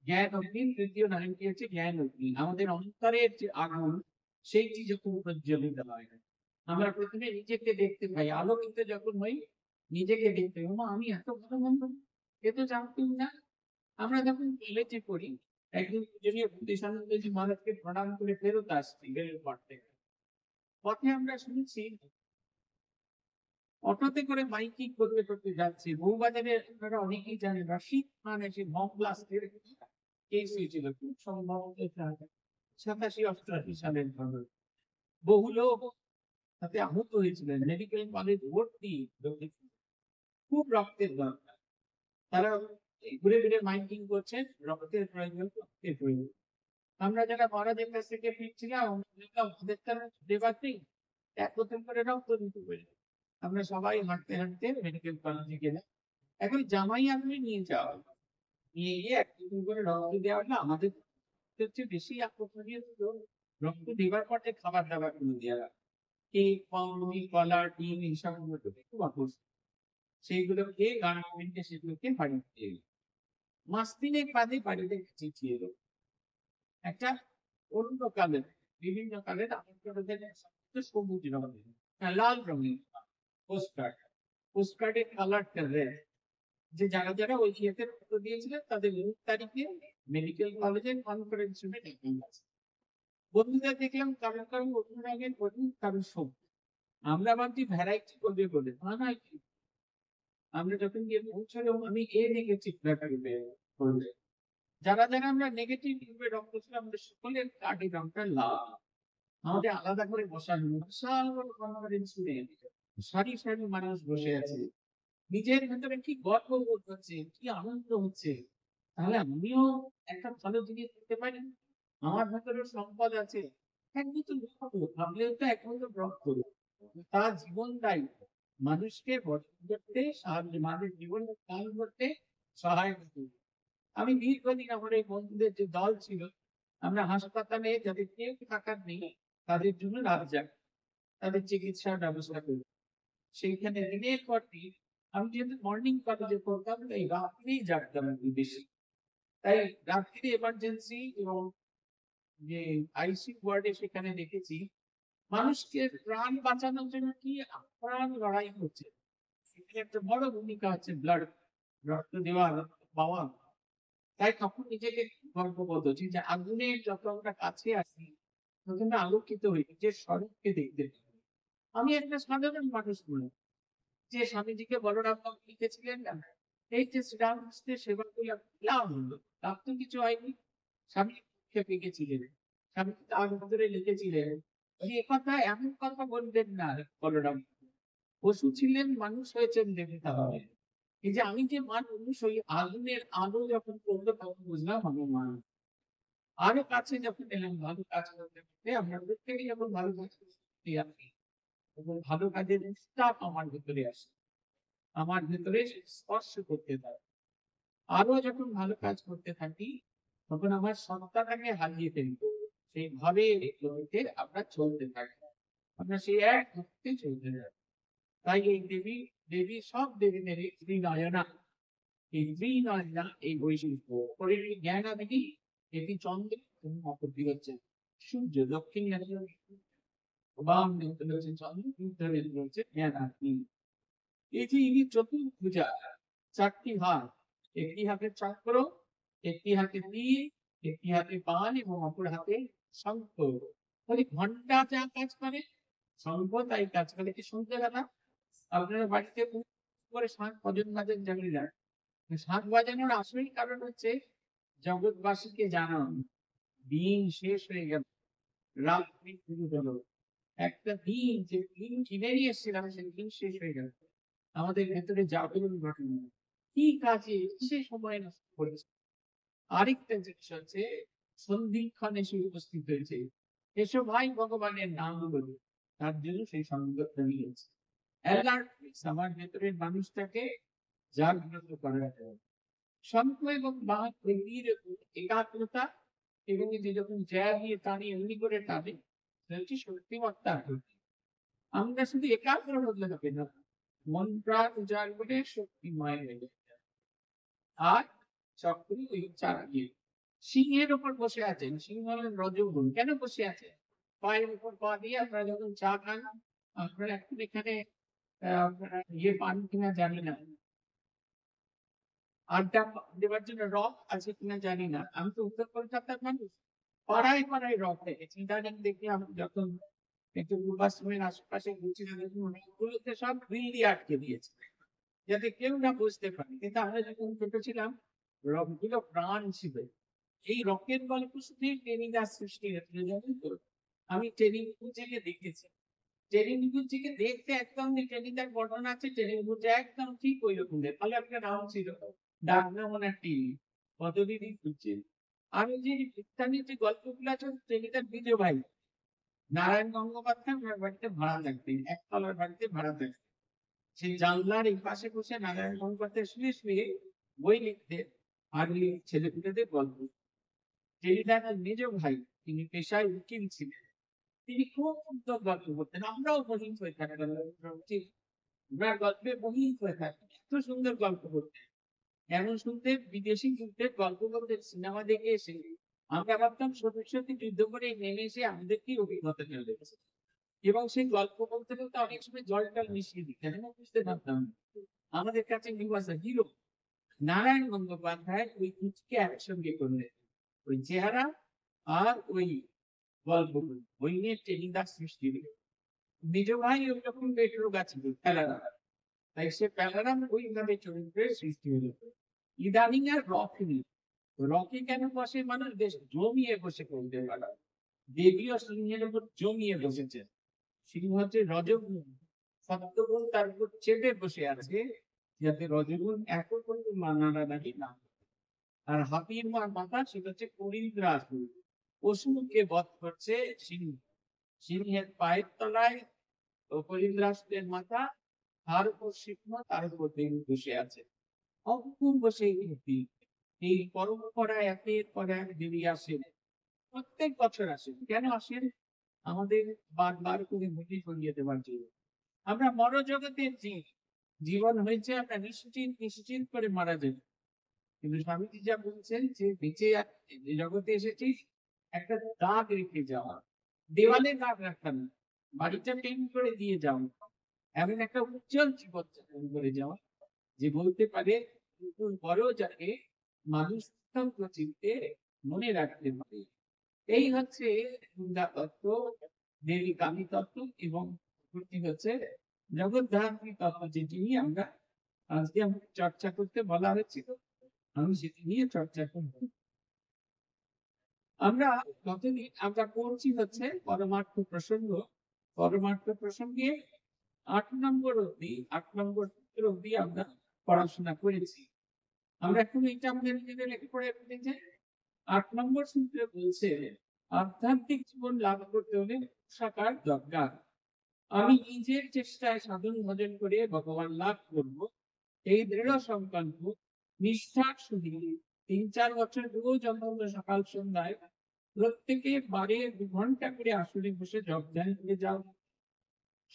জ্ঞান অগ্নির তৃতীয় নামটি হচ্ছে জ্ঞান অগ্নি। আমাদের অন্তরের যে আগুন সেইটি যখন প্রজ্বলিত হয়, আমরা প্রথমে নিজেকে দেখতে পাই, আলোকিত যখন হই নিজেকে দেখতে পাই, আমি এত ভালো মন্দ এ তো জানতাম না। আমরা যখন কলেজে পড়ি, একদিন পূজনীয় বুদ্ধিসানন্দজি মহারাজকে প্রণাম করে ফেরত আসছি রেলের পথ থেকে। পথে আমরা শুনছি অটোতে করে বাইকিং করতে করতে যাচ্ছি। বউবাজারে আপনারা অনেকেই জানেন রশিদ খান এসে বম ব্লাস্টের কেস হয়েছিল, খুব সম্ভবত 87-88 সালের ঘটনা। বহু লোক তাতে আহত হয়েছিলেন, মেডিকেল কলেজ ভর্তি, খুব রক্তের দরকার। তারা ঘুরে ঘুরে মাইকিং করছেন, রক্তের প্রয়োজন, রক্তের প্রয়োজন। আমরা যারা মহারাজের কাছ থেকে ফিরছিলাম ওদের তারা দেবার নেই, এক বোতল করে রক্ত দিতে পারি। আমরা সবাই হাঁটতে হাঁটতে মেডিকেল কলেজে গেলাম। এখন জামাই আপনি নিয়ে যাওয়া, নিয়ে গিয়ে এক বোতল করে রক্ত দেওয়া হলো। আমাদের হচ্ছে বেশি আকর্ষণীয় ছিল রক্ত দেবার পরে খাবার দাবার গুলো দেওয়া, কেক, পাউরুটি, কলা, ডিম এইসব গুলো খুব আকর্ষণ। সেইগুলো খেয়ে গার্মেন্টে সেগুলোকে বাড়ি দিয়ে এলো। মাস তিনেক বাদে বাড়িতে চিঠি এলো, একটা অন্য কালের, বিভিন্ন কালের সবুজ রঙের, লাল রঙের পোস্টকার্ড। পোস্টকার্ডের কালারটা রেড। যে যারা যারা ওই ইয়েতে ফটো দিয়েছিলেন তাদের 9 তারিখে মেডিকেল কলেজের কনফারেন্স রুমে ডেকে গেছে। বন্ধুদের দেখলাম কারণ কারণ অন্য রঙের বডি, কারণ সবুজ। আমরা ভাবছি ভ্যারাইটি করবে বলে, না না, আমরা যখন গিয়ে পৌঁছালাম আমি এ নেগেটিভ ব্লাড করবে। যারা যারা আমরা নেগেটিভ গ্রুপে রক্ত ছিলাম আমাদের সকলের কার্ডের রংটা লাল। আমাদের আলাদা করে বসানো বিশাল বড় কনফারেন্স রুমে সারি সারি মানুষ বসে আছে, নিজের ভেতরে কি গর্ব বোধ হচ্ছে, কি আনন্দ হচ্ছে, তাহলে আমিও একটা ভালো জিনিস করতে পারি, আমার ভেতরে সম্পদ আছে। একদিন তো রক্ত ভাবলেও তো একমাত্র রক্ত, তার জীবনটাই মানুষকে গঠন করতে সাহায্য, মানুষের জীবনে কাল করতে সহায়তা করবে। আমি দীর্ঘদিন আমার এই বন্ধুদের যে দল ছিল, আমরা হাসপাতালে যাদের কেউ থাকার নেই তাদের জন্য রাত জাগি, তাদের চিকিৎসার ব্যবস্থা করি। সেইখানে দিনের পর দিন, আমি যেহেতু মর্নিং কলেজে পড়তাম তাই রাত্রেই জাগতাম একটু বেশি। তাই রাত্রিরে এমার্জেন্সি এবং যে আইসিইউ ওয়ার্ডে সেখানে দেখেছি মানুষকে প্রাণ বাঁচানোর জন্য কি আপ্রাণ লড়াই হচ্ছে। সেখানে একটা বড় ভূমিকা আছে ব্লাড, রক্ত দেওয়া, রক্ত পাওয়া। তাই তখন নিজেকে গর্ববোধ হচ্ছে যে আগুনের যত আমরা কাছে আসি তত আমরা আলোকিত হই, নিজের স্বরূপকে দেখতে পাই। আমি একটা সাধারণ মানুষ বলি যে স্বামীজিকে বলরাম বাবু লিখেছিলেন না, এই যে শ্রীরামকৃষ্ণের সেবা করে লাভ হলো, লাভ তো কিছু হয়নি। স্বামী খেপে গেছিলেন, স্বামী তার ভিতরে লিখেছিলেন যে একথা এমন কথা বলবেন না বলরাম, পশু ছিলেন মানুষ হয়েছেন দেবতা হবে। এই যে আমি যে মানুষ, ওই আগুনের আলো যখন পড়লো তখন বুঝলাম আমি মানুষ। আরো কাছে যখন এলাম ভালো কাজ করতে করতে, আমরা প্রত্যেকেই যখন ভালো কাজ করতে আসি এবং ভালো কাজের উৎসাহ আমার ভেতরে আসে, আমার ভেতরে স্পর্শ করতে থাকে। আরো যখন ভালো কাজ করতে থাকি তখন আমার সত্তাটাকে হারিয়ে ফেলি, সেই ভাবে গতিতে আমরা চলতে থাকি, আমরা সেই এক গতিতে চলতে থাকি। তাই এই দেবী, দেবী সব দেবী দেবী শ্রী নয়না, এই শ্রী নয়না এই বৈশিষ্ট্য শরীরের জ্ঞান আদি, এটি চন্দ্র এবং অপরটি হচ্ছে সূর্য। দক্ষিণ বাম দিকে রয়েছে চন্দ্র, উত্তরে রয়েছে জ্ঞান আদি। এই যে ইনি চতুর্ভুজা, চারটি হাত, একটি হাতে চক্র, একটি হাতে তীর, একটি হাতে বাণ এবং অপর হাতে শঙ্খ। ওই ঘন্টা যা কাজ করে শঙ্খ তাই কাজ করে। কি শুনতে গেলাম আপনারা বাড়িতে করে শাঁখ কজন বাজেন জানি না, শাঁখ বাজানোর আসল কারণ হচ্ছে জগৎবাসীকে জানান দিন শেষ হয়ে গেল, রাত্রি শুরু হলো। একটা দিন যে দিন কিনে নিয়ে এসেছিলাম সেই দিন শেষ হয়ে গেল, আমাদের ভেতরে জাগরণ ঘটনা, কি কাজে সে সময় নষ্ট করেছে। আরেকটা জিনিস হচ্ছে সন্ধিক্ষণ এসে উপস্থিত হয়েছে, এসো ভাই ভগবানের নাম বলি, তার জন্য সেই সংযোগটা নিয়েছে। আমার ভেতরের মানুষটাকে জাগ্রত করা যায়। শঙ্খ এবং বাঁক একাগ্রতা এবং এই যে যখন জ্যা দিয়ে টানি এমনি করে টানে, সেটি শক্তিমত্তা আকৃতি। আমরা শুধু একাগ্র হলে হবে না, মন প্রাণ উজাড় করে শক্তিময় হয়ে যায়। আর চক্রী ওই চারদিকে সিংহের উপর বসে আছেন। সিংহ হলেন রজোগুণ। কেন বসে আছে? পায়ের উপর পা দিয়ে আপনারা যখন চা খান, আপনারা এখন এখানে আপনারা ইয়ে পান কিনা জানি না, আড্ডা দেওয়ার জন্য রক আছে কিনা জানি না। আমি তো উত্তর কলকাতার মানুষ, পাড়ায় পাড়ায় রক দেখেছি। ইদানিং দেখলাম যখন একটু পূর্বাশ্রমের আশেপাশে ঘুরছিলাম, দেখুন রকগুলোতে সব গ্রিল দিয়ে আটকে দিয়েছে, যাতে কেউ না বুঝতে পারে। কিন্তু আমরা যখন ছোট ছিলাম, রকগুলো প্রাণ ছিল। এই রকের গল্প শুধুই টেনিদাস সৃষ্টি হয়েছিল, জানেন তো? আমি টেনিগুঞ্জিকে দেখেছি। টেনিগুঞ্জিকে দেখতে একদম টেনিদার বর্ণনা আছে, টেনিগুঞ্জি একদম ঠিক ওই রকম। ভালো একটা নাম ছিল, ডাক নাম ওনার টিনি, পদদিদি খুঁজছে। আমি যে বিজ্ঞানের যে গল্পগুলো আছে, টেনিদার দ্বিতীয় ভাই নারায়ণ গঙ্গোপাধ্যায় ওনার বাড়িতে ভাড়া থাকতেন, একতলার বাড়িতে ভাড়া থাকতেন। সেই জানলার এই পাশে বসে নারায়ণ গঙ্গোপাধ্যায় শুয়ে শুয়ে বই লিখতেন, আর ওই ছেলেপুলেদের গল্প। টেনিদার মেজ ভাই, তিনি পেশায় উকিল ছিলেন। তিনি খুব সুন্দর গল্প করতেন, আমরাও মোহিত হয়ে থাকতাম। ওনার গল্পে মোহিত হয়ে থাকতাম, এত সুন্দর গল্প করতেন। এমন শুনতে বিদেশি যুদ্ধের গল্প করতেন, সিনেমা দেখে এসে আমরা ভাবতাম সত্যি সত্যি যুদ্ধ করে নেমে এসে আমাদেরকেই অভিজ্ঞতা চলে গেছে। এবং সেই গল্প বলতে বলতে অনেক সময় জল টল মিশিয়ে দিতেন, আমরা বুঝতে পারতাম না। আমাদের কাছে হি ওয়াজ আ হিরো। নারায়ণ গঙ্গোপাধ্যায় ওই দুটিকে একসঙ্গে করলেন, ওই চেহারা আর ওই গল্পগুলো, ওই নিয়ে টেনিদাস সৃষ্টি হলো। নিজ ভাই ওই রকম পেট্রো গাছ ছিল প্যালারাম, তাই সে প্যালারাম ওইভাবে চরিত্রের সৃষ্টি হলো। ইদানিং আর রক নেই। রকে কেন বসে মানুষ? বেশ জমিয়ে বসে করতে পারে। দেবীও সিংহের উপর জমিয়ে বসেছে। সিংহ হচ্ছে রজগুণ, সত্যগুণ তার উপর চেপে বসে আছে, যাতে রজগুণ এত কিন্তু নাড়ানাড়ি না। আর হাতির মাথা সেটা হচ্ছে করিন্দ্রাস, পশুকে বধ করছে সিংহ। সিংহের পায়ের তলায় করিন্দ্রাসের মাথা, তার উপর সিংহ, তার উপর দেবী বসে আছে। অপূর্ব সেই মূর্তি। এই পরম্পরায় একের পর এক দেবী আসেন, প্রত্যেক বছর আসেন। কেন আসেন? আমাদের বারবার করে মনে করিয়ে দেওয়ার জন্য। আমরা মরজগতের জীব, জীবন হয়েছে আমরা নিশ্চিন্ত নিশ্চিন্ত করে মারা যাবে। কিন্তু স্বামীজি যা বলছেন যে বেঁচে যে জগতে এসেছিস, একটা দাগ রেখে যাওয়া, দেওয়ালে দাগ রাখা না, বাড়িটা পেন্ট করে দিয়ে যাও, এমন একটা উজ্জ্বল জীবন যাপন করে যাওয়া, যে বলতে পারে বড় যাকে মানুষ চিনতে মনে রাখতে পারে। এই হচ্ছে দুর্গা তত্ত্ব, দেবী কালী তত্ত্ব, এবং হচ্ছে জগৎ ধাত্রী তত্ত্ব, যেটি নিয়ে আমরা আজকে আমাকে চর্চা করতে বলা হয়েছিল। আমি সেটি নিয়ে চর্চা করব। আমরা কতদিন আমরা করছি হচ্ছে পরমার্থ প্রসঙ্গ। পরমার্থ প্রসঙ্গে 8 নম্বর অব্দি, 8 নম্বর সূত্র অব্দি আমরা পড়াশোনা করেছি। আমরা এখন এটা আমাদের নিজেদের লেখা পড়ে ফেলেছি। 8 নম্বর সূত্রে বলছে, আধ্যাত্মিক জীবন লাভ করতে হলে সাকার দরকার। আমি নিজের চেষ্টায় সাধন ভজন করে ভগবান লাভ করব, এই দৃঢ় সংকল্প নিষ্ঠার সহিত 3-4 বছর রোজ অন্তত সকাল সন্ধ্যায় প্রত্যেকে বারে 2 ঘন্টা করে আসলে বসে জপ ধ্যান করে যাও।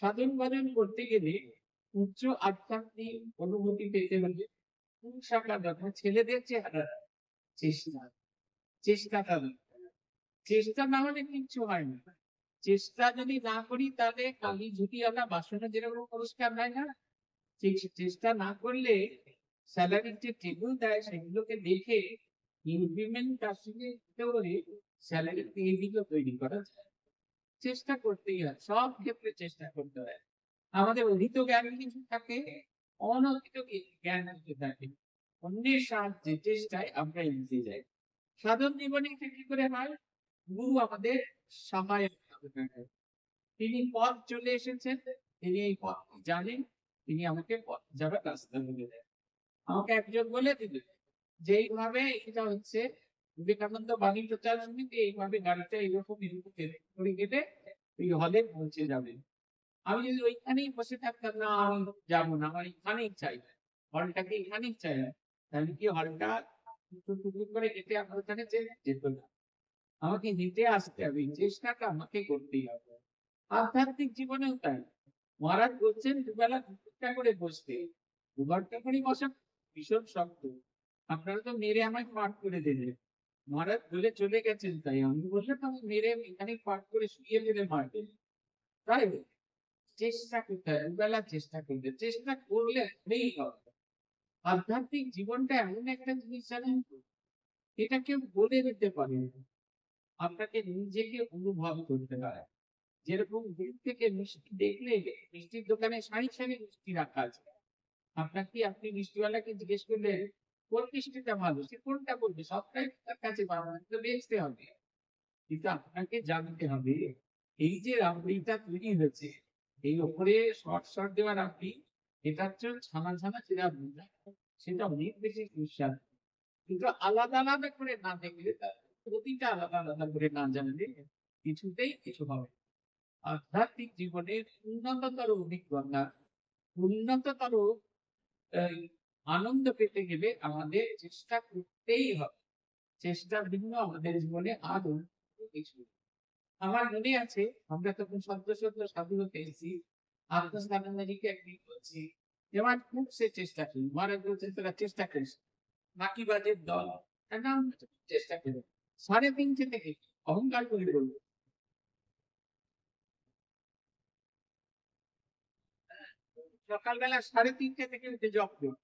সাধন ভজন করতে গেলে উচ্চ আধ্যাত্মিক অনুভূতি পেতে হলে শাখা দরকার। ছেলেদের চেহারা চেষ্টা, চেষ্টাটা দরকার। চেষ্টা না হলে কিচ্ছু হয় না। চেষ্টা যদি না করি, তাহলে কালি ঝুটিওয়ালা বাসনে যেরকম পুরস্কার দেয় না, চেষ্টা না করলে স্যালারির যে টেবিল দেয়, সেগুলোকে দেখে ইনক্রিমেন্ট তার সঙ্গে দিতে হলে স্যালারি টেবিলও তৈরি করা যায়। চেষ্টা করতেই হয়, সব ক্ষেত্রে চেষ্টা করতে হয়। আমাদের অহিত জ্ঞান কিছু থাকে, অনহিত জ্ঞান কিছু থাকে। অন্যের সাহায্যে চেষ্টায় আমরা এগিয়ে যাই। সাধন জীবনে কি করে হয়? গুরু আমাদের সহায়ক হবে। তিনি পথ চলে এসেছেন, তিনি এই পথ জানেন, তিনি আমাকে পথ যাবার রাস্তা বলে দেন। আমাকে একজন বলে দিলেন যে এইভাবে এটা হচ্ছে বিবেকানন্দ বাণী প্রচার সমিতি, এইভাবে গাড়িটা এইরকম করে গেলে ওই হলে পৌঁছে যাবে। আমি যদি ওইখানেই বসে থাকতাম, না আমি যাবো না, আমার এখানেই চাই, হলটাকে এখানেই চাই, তাহলে কি হলটা টুকরো টুকরো করে কেটে আমার ওখানে যেত না। আমাকে হেঁটে আসতে হবে। এই চেষ্টাটা আমাকে করতেই হবে। আধ্যাত্মিক জীবনেও তাই। মহারাজ বলছেন দুবেলা ২ করে বসতে। ২ করে বসা ভীষণ শক্ত। আপনারা তো মেরে আমায় পার করে দিলেন। মহারাজ বলে চলে গেছেন তাই। আমি বললাম আমি মেরে এখানে পার করে শুইয়ে ফেলে মারবেন। তাই চেষ্টা করতে হবে। দুবেলা চেষ্টা করবে। চেষ্টা করলে হবেই হবে। আধ্যাত্মিক জীবনটা এমন একটা জিনিস জানেন তো, এটা কেউ বলে দিতে পারে না। আপনাকে নিজেকে অনুভব করতে হয়। যেরকম দূর থেকে মিষ্টি দেখলে মিষ্টির দোকানে সারি সারি মিষ্টি রাখা আছে। আপনি মিষ্টিওয়ালাকে জিজ্ঞেস করলেন, কোন মিষ্টিটা ভালো? সে কোনটা বলবে? সবটাই তার কাছে ভালো। তো বেচতে হবে। কিন্তু আপনাকে জানতে হবে, এই যে রাবড়িটা তৈরি হয়েছে, এই ওপরে শর্ট দেওয়া রাবড়ি, এটা হচ্ছে ছানা ছানা চিরা ভাজা। সেটা অনেক বেশি সুস্বাদু। কিন্তু আলাদা আলাদা করে না দেখলে তার প্রতিটা আলাদা আলাদা করে না জানলে কিছুতেই কিছু হবে না। আধ্যাত্মিক জীবনের উন্নততর অভিজ্ঞতা, উন্নততর এই আনন্দ পেতে গেলে আমাদের চেষ্টা করতেই হবে। চেষ্টার বিঘ্ন আমাদের জীবনে আরো কিছু। আমার মনে আছে আমরা তখন সদ্য সদ্য সাধু হতে এসেছি। আত্মস্থানান্দাজিকে একদিন বলছি যে আমার খুব সে চেষ্টা করি। মহারাজ বলছেন তোরা চেষ্টা করিস। বাকিবাদের দল নাম চেষ্টা করে ৩:৩০ থেকে অহংকার করে বলবো সকালবেলা ৩:৩০ থেকে উঠে জব করি।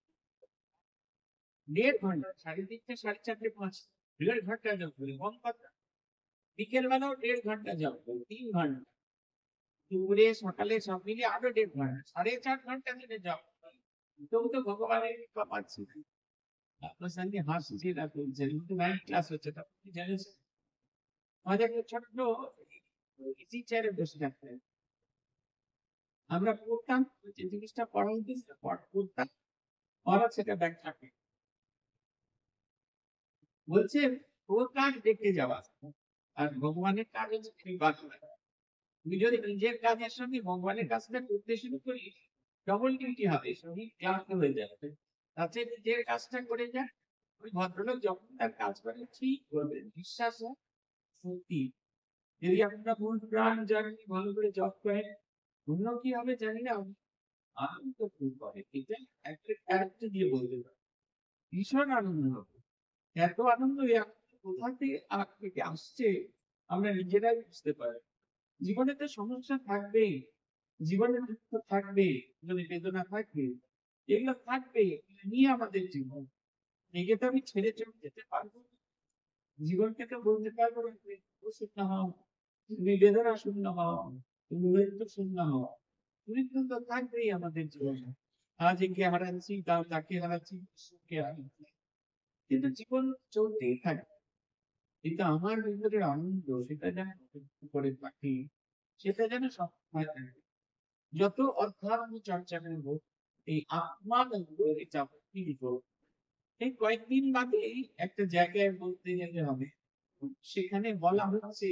১.৫ ঘন্টা ৩:৩০ ৪:৩০ ৫ ১.৫ ঘন্টা জব করি। কম কথা। বিকেল বেলাও ১.৫ ঘন্টা জব করি। ৩ ঘন্টা। দুপুরে সকালে সব মিলিয়ে আরো ১.৫ ঘন্টা। ৪.৫ ঘন্টা ধরে জব করি। তবু তো ভগবানের কৃপা পাচ্ছি না। আপনার সঙ্গে হাসছি না বলছেন কিন্তু নাইট ক্লাস হচ্ছে তখন কি জেনেছেন? আমাদের একটা ছোট্ট ইজি চেয়ারে বসে থাকতেন। আমরা পড়তাম যে জিনিসটা পড়া হইতেছে পড়তাম। ওরা সেটা ব্যাখ্যা করে। বলছে ওর কাজ দেখে যাওয়া। আর ভগবানের কাজ হচ্ছে কৃপা করা। তুমি যদি নিজের কাজের সঙ্গে ভগবানের কাজটা করতে শুরু করিস, ডবল ডিউটি হবে। শরীর ক্লান্ত হয়ে যাবে। তার চেয়ে নিজের কাজটা করে যা। ওই ভদ্রলোক যখন তার কাজ করে ঠিক করবেন। বিশ্বাস হয়, সত্যি। যদি আপনারা মন প্রাণ জানেন ভালো করে জব করেন, অন্য কি হবে জানি না। আনন্দ ফিল করে। এটা একটা ক্যারেক্টার দিয়ে বলতে পারি। ভীষণ আনন্দ হবে। এত আনন্দ এই আনন্দ কোথা থেকে আসছে আমরা নিজেরাই বুঝতে পারি। জীবনে তো সমস্যা থাকবেই। জীবনে দুঃখ থাকবে, জীবনে বেদনা থাকবে। এগুলো থাকবে। এগুলো নিয়ে আমাদের জীবন। একে তো আমি ছেড়ে চলে যেতে পারবো না। জীবনকে তো বলতে পারবো না তুমি দুঃখ শূন্য হও, তুমি বেদনা শূন্য হও, তুমি মৃত্যু শূন্য হও। মৃত্যু তো থাকবেই আমাদের জীবনে। আজ একে হারাচ্ছি, কাল তাকে হারাচ্ছি, সুখকে হারাচ্ছি। কিন্তু জীবন চলতেই থাকে। কিন্তু আমার ভিতরের আনন্দ সেটা যেন করে থাকি, সেটা যেন সবসময় থাকে। যত অধ্যাত্ম চর্চা করব, এই আত্মানন্দ এটা ফিল করব। এই কয়েকদিন বাদেই একটা জায়গায় বলতে যেতে হবে। সেখানে বলা হচ্ছে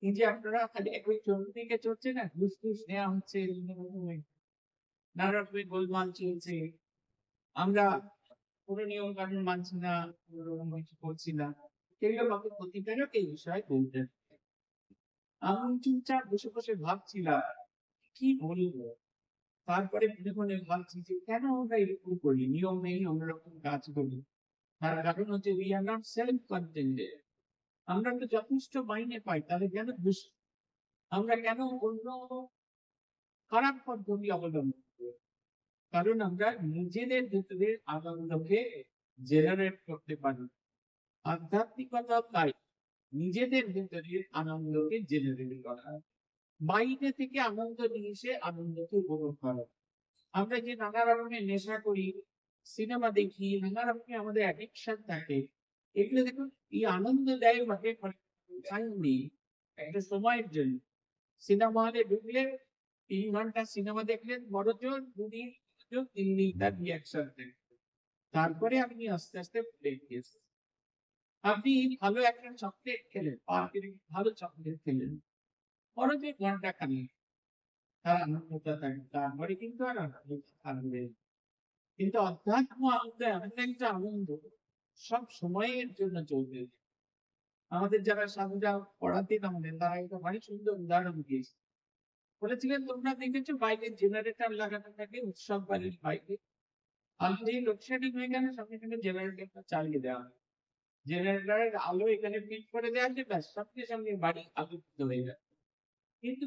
এই যে আপনারা খালি একই চতুর্দিকে চলছে না, ঘুষ টুস নেওয়া হচ্ছে, নানা রকমের গোলমাল চলছে। আমরা কোনো নিয়ম কানুন মানছি না, কোনোরকম কিছু করছি না। সেগুলো আমাকে প্রতিকারক এই বিষয়ে বলতেন। আমি চুপচাপ বসে বসে ভাবছিলাম কি বলবো। তারপরে মনে মনে ভাবছি যে কেন আমরা এরকম করি, নিয়ম মেনে অন্যরকম কাজ করি। তার কারণ হচ্ছে we are not self contented. আমরা তো যথেষ্ট মাইনে পাই তাহলে কেন ঘুষ, আমরা কেন অন্য খারাপ পদ্ধতি অবলম্বন করি? কারণ আমরা নিজেদের ভিতরে আনন্দকে জেনারেট করতে পারি। আধ্যাত্মিকতা তাই নিজেদের ভেতরে আনন্দকে জেনারেট করা। বাইরে থেকে আনন্দ নিয়ে এসে আনন্দকে উপভোগ করা। আমরা যে নানা রকমের নেশা করি, সিনেমা দেখি, নানা রকমের আমাদের অ্যাডিকশন থাকে। এগুলো দেখুন এই আনন্দ দেয় বটে টাইমলি, একটা সময়ের জন্য। সিনেমা হলে ঢুকলে ৩ ঘন্টা সিনেমা দেখলেন বড়জোর ২ দিন ৩ দিন তার রিঅ্যাকশন দেখবেন। তারপরে আপনি আস্তে আস্তে ভুলে গিয়েছেন। আপনি ভালো একটা চকলেট খেলেন, পার্কে ভালো চকলেট খেলেন। বড়জোর ঘন্টা খানেক তার আনন্দটা থাকে। তারপরে কিন্তু আর আনন্দটা থাকবে না। কিন্তু অধ্যাত্ম আনন্দ এমন একটা আনন্দ সব সময়ের জন্য চলবে। আমাদের যারা সাধুরা পড়াতেন আমাদের তারা একটা ভারী সুন্দর উদাহরণ দিয়েছে। বলেছিলেন তোমরা দেখেছো বাইরে জেনারেটর লাগানো থাকে উৎসব বাড়ির বাইরে। আর যেই লোডশেডিং হয়ে গেলে সঙ্গে সঙ্গে জেনারেটরটা চালিয়ে দেওয়া হয়। জেনারেটরের আলো এখানে ফিট করে দেওয়া আছে ব্যাস সঙ্গে সঙ্গে বাড়ি আলোকিত হয়ে যায়। কিন্তু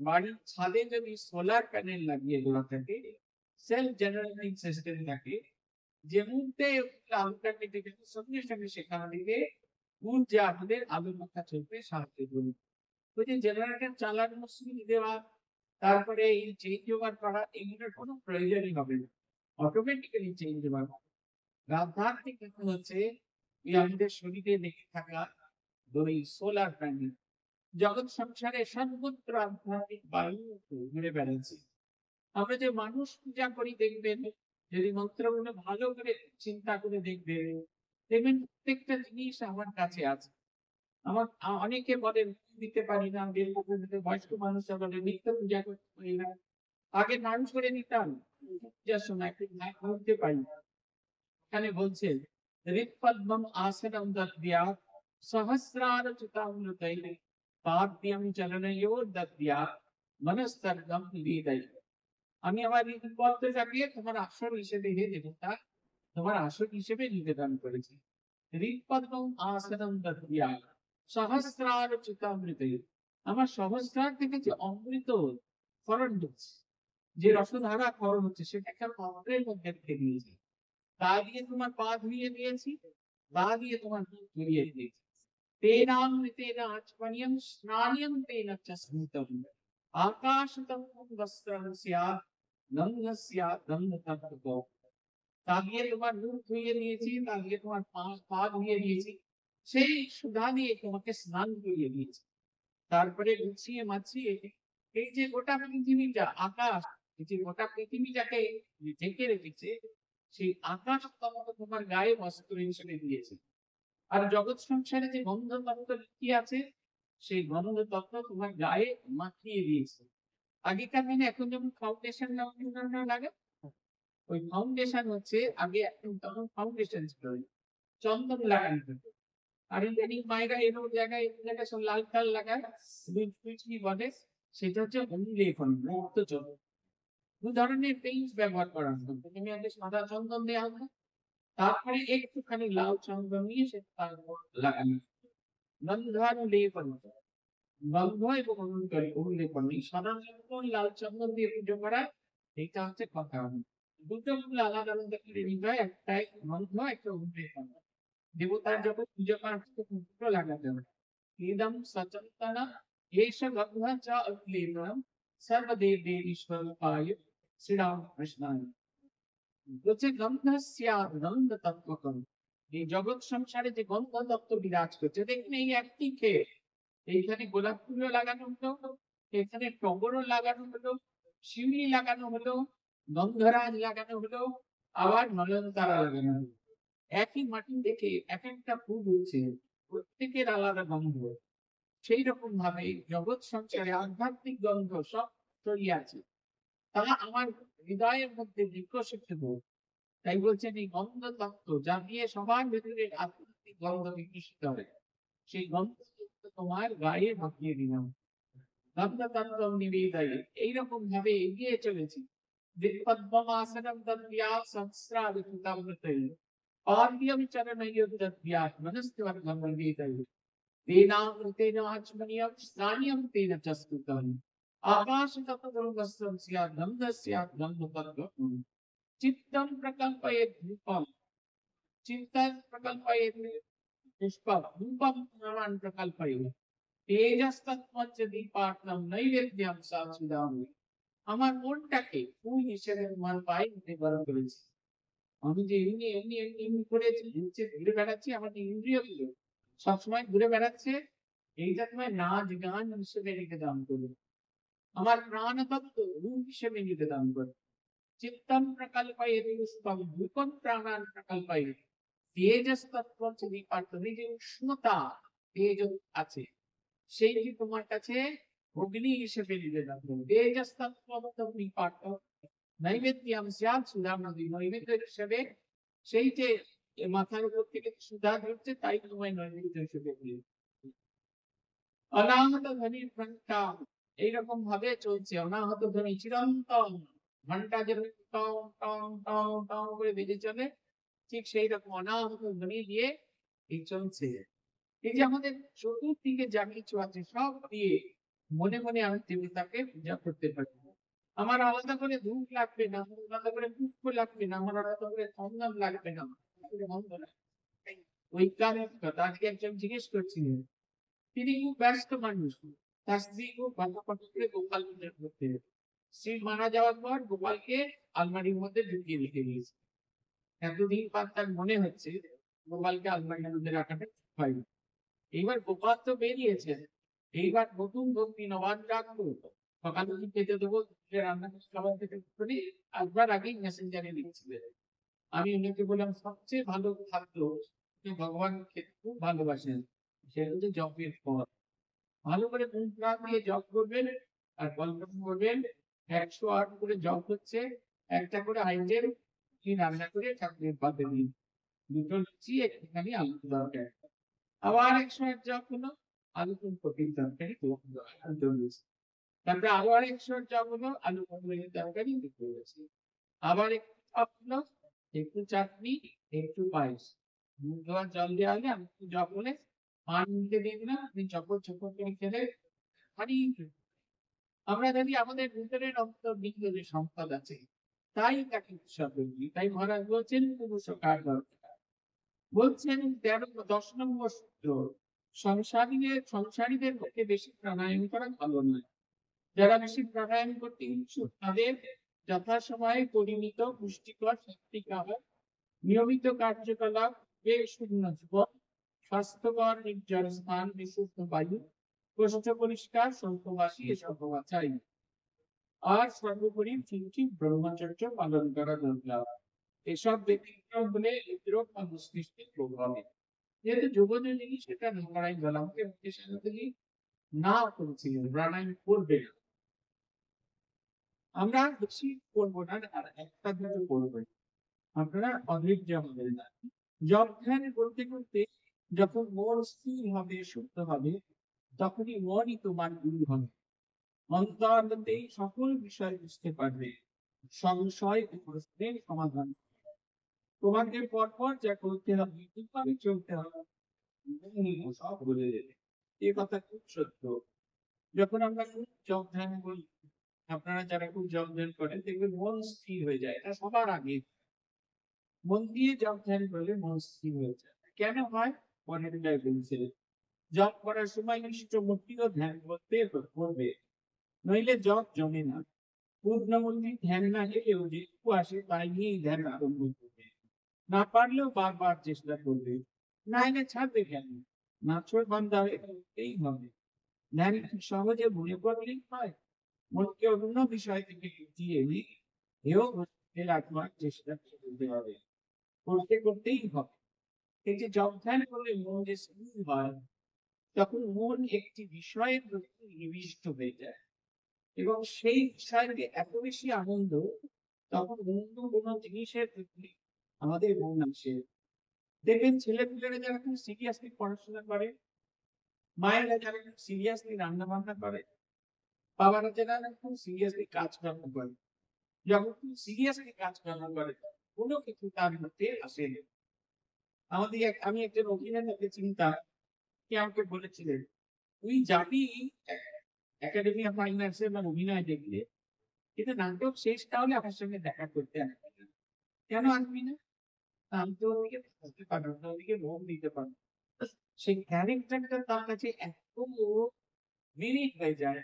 বাড়ির ছাদে যদি সোলার প্যানেল লাগিয়ে দেওয়া থাকে, সেলফ জেনারেটিং সিস্টেম থাকে, যে মুহূর্তে আলোটা কেটে গেছে সঙ্গে সঙ্গে সেখান থেকে ঊর্জা আমাদের আলো মাথা চলতে সাহায্য করবে। ওই যে জেনারেটর চালানো সুইচ দেওয়া, তারপরে এই চেঞ্জ ওভার করা এগুলোর কোনো প্রয়োজনই হবে না। অটোমেটিক্যালি চেঞ্জ ওভার হবে। আধ্যাত্মিক কথা হচ্ছে এই আমাদের শরীরে লেগে থাকা ওই সোলার প্যানেল। জগৎ সংসারে সর্বত্র আধ্যাত্মিক বায়ু ঘুরে বেড়াচ্ছে। আমরা যে মানুষ পূজা করি দেখবেন, যদি মন্ত্রগুলো ভালো করে চিন্তা করে দেখবেন, দেখবেন প্রত্যেকটা জিনিস আমার কাছে আছে। আমার অনেকে বলেন দিতে পারি না, বয়স্ক মানুষরা বলে নিত্য পূজা করতে পারি না। আগে নাম করে নিতাম, পূজার সময় একটু করতে পারি না। এখানে বলছেন ঋৎপদ্মম আসনম দদ্যা সহস্রার চিতামৃতৈঃ পাদ্যম চলনয়োর দদ্যা মনস্তর্গম নিবেদয়। আমি আমার ঋৎপদ্মটাকে তোমার আসন হিসেবে হে দেবতা, তোমার আসন হিসেবে নিবেদন করেছি। ঋৎপদ্মম আসনম দদ্যা সহস্রার চিতামৃতৈঃ। আমার সহস্রার থেকে যে অমৃত ফলন হচ্ছে, যে রসধারা ফলন হচ্ছে সেটাকে পাত্রের মধ্যে রেখে দিয়েছি। তা দিয়ে তোমার পা ধুইয়ে দিয়েছি, তা দিয়ে তোমার মুখ ধুইয়ে দিয়েছি। তেনামৃতেন আচমনিয়ম স্নানিয়ম তেন চ স্মৃতম আকাশতম বস্ত্রং স্যাৎ গন্ধ স্যাৎ গন্ধতত্ত্ব। তা দিয়ে তোমার মুখ ধুইয়ে দিয়েছি, তা দিয়ে তোমার পা ধুইয়ে দিয়েছি, সেই সুধা দিয়ে তোমাকে স্নান করিয়ে দিয়েছি। তারপরে গুছিয়ে মাছিয়ে এই যে গোটা পৃথিবীটা আকাশ, এই যে গোটা পৃথিবীটাকে ঢেকে রেখেছে, সেই আকাশ তোমার গায়ে বস্ত্র হিসেবে দিয়েছে। আর জগৎ সংসারে যে গন্ধ তত্ত্ব লুকিয়ে আছে, সেই গন্ধ তত্ত্ব তোমার গায়ে মাখিয়ে দিয়েছে। আগেকার দিনে এখন যেমন ফাউন্ডেশন লাগে, ওই ফাউন্ডেশন হচ্ছে আগে এখন তখন ফাউন্ডেশন ছিল চন্দন লাগানো হতো। আর ইদানিং মায়েরা এরকম জায়গায় সব লাল টাল লাগায়, কি বলে সেটা হচ্ছে অম্লেপন মুক্ত চন্দন। দু ধরনের পেইন্ট ব্যবহার করা হতো। প্রথমে আগে সাদা চন্দন দেওয়া হতো, তারপরে একটুখানি লাল চন্দন নিয়ে সে তার উপর লাগানো। গন্ধানুলেপন, গন্ধ এবং অনুলেপন, এই সাদা চন্দন লাল চন্দন দিয়ে পুজো করা, এইটা হচ্ছে কথা। দুটো মূল আলাদা আলাদা করে নিতে হয়, একটাই গন্ধ, একটা অনুলেপন। দেবতার যখন পুজো করা হচ্ছে দুটো লাগাতে হবে। ইদম সচন্তনা এষ গন্ধ চ অনুলেপনম সর্বদেবেশ্বরায় শ্রীরাম কৃষ্ণায়। বলছে গন্ধস্যাৎ গন্ধ তত্ত্বকম। এই জগৎ সংসারে যে গন্ধ তত্ত্ব বিরাজ করছে, দেখুন এই একটি খেয়ে এইখানে গোলাপ ফুলও লাগানো হলো, এখানে টগরও লাগানো হলো, শিউলি লাগানো হলো, গন্ধরাজ লাগানো হলো, আবার নয়নতারা লাগানো হলো। একই মাটি দেখে এক একটা ফুল হচ্ছে, প্রত্যেকের আলাদা গন্ধ। সেই রকম ভাবে জগৎ সংসারে আধ্যাত্মিক গন্ধ সব ছড়িয়ে আছে, তা আমার হৃদয়ের মধ্যে বিকশিত হোক। তাই বলছেন এই গন্ধ তত্ত্ব যা দিয়ে সবার ভেতরে আধ্যাত্মিক গন্ধ বিকশিত হয়, সেই গন্ধ তত্ত্ব তোমার গায়ে মাখিয়ে দিলাম। গন্ধ তত্ত্ব নিবেদয়, এইরকম ভাবে এগিয়ে চলেছি। পদ্মাসনম দদ্যা সংস্রাবিতামৃতৈঃ পাদ্যম চরণয়োর দদ্যা মনস্ত্বর্গম নিবেদয়। তেনামৃতেন আচমনিয়ম স্নানিয়ম তেন চ স্তুতম আকাশতত্ত্বং বস্ত্রং স্যাৎ গন্ধ স্যাৎ গন্ধতত্ত্বম। চিত্তম প্রকল্পয়েৎ রূপম, চিন্তান প্রকল্পয়েৎ পুষ্পম, রূপম প্রমাণ প্রকল্পয়েৎ তেজস্তত্ত্বঞ্চ দীপার্থম নৈবেদ্যম সাচুদামি। আমার মনটাকে ফুল হিসেবে তোমার পায়ে নির্ধারণ করেছি। আমি যে এমনি এমনি এমনি এমনি করে ঘুরে বেড়াচ্ছি, আমার ইন্দ্রিয়গুলো সবসময় ঘুরে বেড়াচ্ছে, এইটা তোমার নাচ গান হিসেবে রেখে দান করবে। আমার প্রাণতত্ত্ব রূপ হিসেবে নিবেদন করবে। চিত্তম প্রকল্পয়েৎ পুষ্পম রূপম প্রাণান প্রকল্পয়েৎ তেজস্তত্ত্বঞ্চ দীপার্থম। এই যে উষ্ণতা তেজ আছে, সেই যে তোমার কাছে অগ্নি হিসেবে নিবেদন করবে। তেজস্তত্ত্বম দীপার্থম নৈবেদ্যম স্যাৎ সুধামধি, নৈবেদ্য হিসেবে সেই যে এ মাথার উপর থেকে সুধা ধরছে, তাই তোমায় নৈমিত্য সুখে দিয়ে। অনাহত ধ্বনির ঘণ্টা এইরকম ভাবে চলছে, অনাহত ধ্বনি চিরন্তন ঘণ্টা যেরকম টং টং টং টং করে বেজে চলে, ঠিক সেই রকম অনাহত ধ্বনি দিয়ে এই চলছে। এই যে আমাদের চতুর্দিকে যা কিছু আছে সব দিয়ে মনে মনে আমি দেবতাকে পূজা করতে পারি। আমার আলাদা করে ধূপ লাগবে না, আমার আলাদা করে পুষ্প লাগবে না, আমার আলাদা করে চন্দন লাগবে না, ওই কারণ কথা আজকে একজন জিজ্ঞেস করছিলেন, তিনি খুব ব্যস্ত মানুষ, তার স্ত্রী খুব ভালো করে গোপাল পূজা করতে, স্ত্রী মারা যাওয়ার পর গোপালকে আলমারির মধ্যে ঢুকিয়ে রেখে দিয়েছে। এতদিন পর তার মনে হচ্ছে গোপালকে আলমারির মধ্যে রাখাটা হয়। এইবার গোপাল তো বেরিয়েছে, এইবার নতুন ভক্তি নবান রাখবো, সকালে কি খেতে দেবো, রান্না খাবার খেতে করি, আসবার আগেই মেসেঞ্জারে লিখছিলেন। আমি ওনাকে বললাম সবচেয়ে ভালো খাদ্য ভগবান খেতে খুব ভালোবাসেন, সেটা হচ্ছে জপের ফল। ভালো করে মন প্রাণ দিয়ে জপ করবেন আর কল্পনা করবেন 108 করে জপ হচ্ছে, একটা করে আইটেম কি রান্না করে ঠাকুরের পাতে দিন, দুটো লুচি একটুখানি আলু দরকার, আবার 108 জপ হলো, আলু ফুলকপির তরকারি, তারপরে আবার 108 জপ হলো, আলু পটলের তরকারি, আবার একটু জপ হলো, একটু চাটনি, একটু পায়েস, মুখ ধোয়ার জল দেওয়া হলে আমি একটু জপ হলে পান নিতে দিন না, আপনি চপর চপর করে খেলে মানে আমরা যদি আমাদের ভিতরের অন্তর্নিহিত যে সম্পদ আছে তাই তাকে উৎসর্গ করি। তাই মহারাজ বলছেন পুরুষ কার দরকার, বলছেন 10 নম্বর সূত্র, সংসারীদের পক্ষে বেশি প্রাণায়াম করা ভালো নয়। যারা বেশি প্রাণায়াম করতে ইচ্ছুক তাদের যথাসময়ে পরিমিত পুষ্টিকর সাত্বিক আহার, নিয়মিত কার্যকলাপ, শূন্য জীবন, স্বাস্থ্যকর নির্জন স্থান, বিশুদ্ধ বায়ু, কোষ্ঠ পরিষ্কার, স্বল্পবাসী এসব হওয়া চাই। আর সর্বোপরি ঠিক ব্রহ্মচর্য পালন করা দরকার। এসব ব্যতিক্রম হলে হৃদরোগ বা মস্তিষ্কের রোগ হবে। যেহেতু যোগযোগিনী সেটা না করাই ভালো, আমাকে থেকে না করেছিলেন প্রাণায়াম করবে না, আমরা বেশি করবো না, আর একটা দুটো করবো, আপনারা অধৈর্য হবেন না। জপ ধ্যান করতে করতে যখন মন স্থির হবে, শুদ্ধ হবে, তখনই মনই তোমার গুরু হবে। অন্তরেই সকল বিষয় বুঝতে পারবে, সংশয় ও প্রশ্নের সমাধান। তোমাকে পরপর যা করতে হবে কিভাবে চলতে হবে সব বলে দেবে, এ কথা খুব সত্য। যখন আমরা খুব জপ ধ্যান করি, আপনারা যারা খুব জপ ধ্যান করেন দেখবেন মন স্থির হয়ে যায়, এটা সবার আগে। মন দিয়ে জপ ধ্যান করলে মন স্থির হয়ে যায়। কেন হয়? পরের বলছে জপ করার সময় নিশ্চিত মূর্তিও ধ্যান করতে করবে, নইলে জপ জমে না। পূর্ণমূর্তি ধ্যান না গেলেও যেটুকু আসে তাই নিয়েই ধ্যান আরম্ভ করবে, না পারলেও বারবার চেষ্টা করবে, না এলে ছাড়বে কেন, নাচর বান্ধা এই হবে। ধ্যান সহজে মনে করলেই হয়, মনকে অন্য বিষয় থেকে দিয়ে এও রাখবার চেষ্টা করতে হবে, করতে করতেই হবে। এই যে জপ ধ্যান করলে মন যে স্থির হয়, তখন মন একটি বিষয়ের প্রতি নিবিষ্ট হয়ে যায় এবং সেই বিষয়ের এত বেশি আনন্দ, তখন অন্য কোনো জিনিসের প্রতি আমাদের মন আসে। দেখবেন ছেলেপিলেরা যারা খুব সিরিয়াসলি পড়াশোনা করে, মায়েরা যারা খুব সিরিয়াসলি রান্না বান্না করে, বাবারা যারা খুব সিরিয়াসলি কাজ কর্ম করে, যখন খুব সিরিয়াসলি কাজ কর্ম করে কোনো কিছু তার মধ্যে আসে না। আমি একজন অভিনেতাকে চিন্তা, কে আমাকে বলেছিলেন তুই যাবি একাডেমি অফ ফাইন আর্টস এর অভিনয় দেখলে, কিন্তু নাটক শেষ তাহলে আমার সঙ্গে দেখা করতে আসবি না। কেন আসবি না? আমি তো ওদিকে থাকতে পারবো না, ওদিকে মন দিতে পারবো। সেই ক্যারেক্টারটা তার কাছে এত মিনিট হয়ে যায়,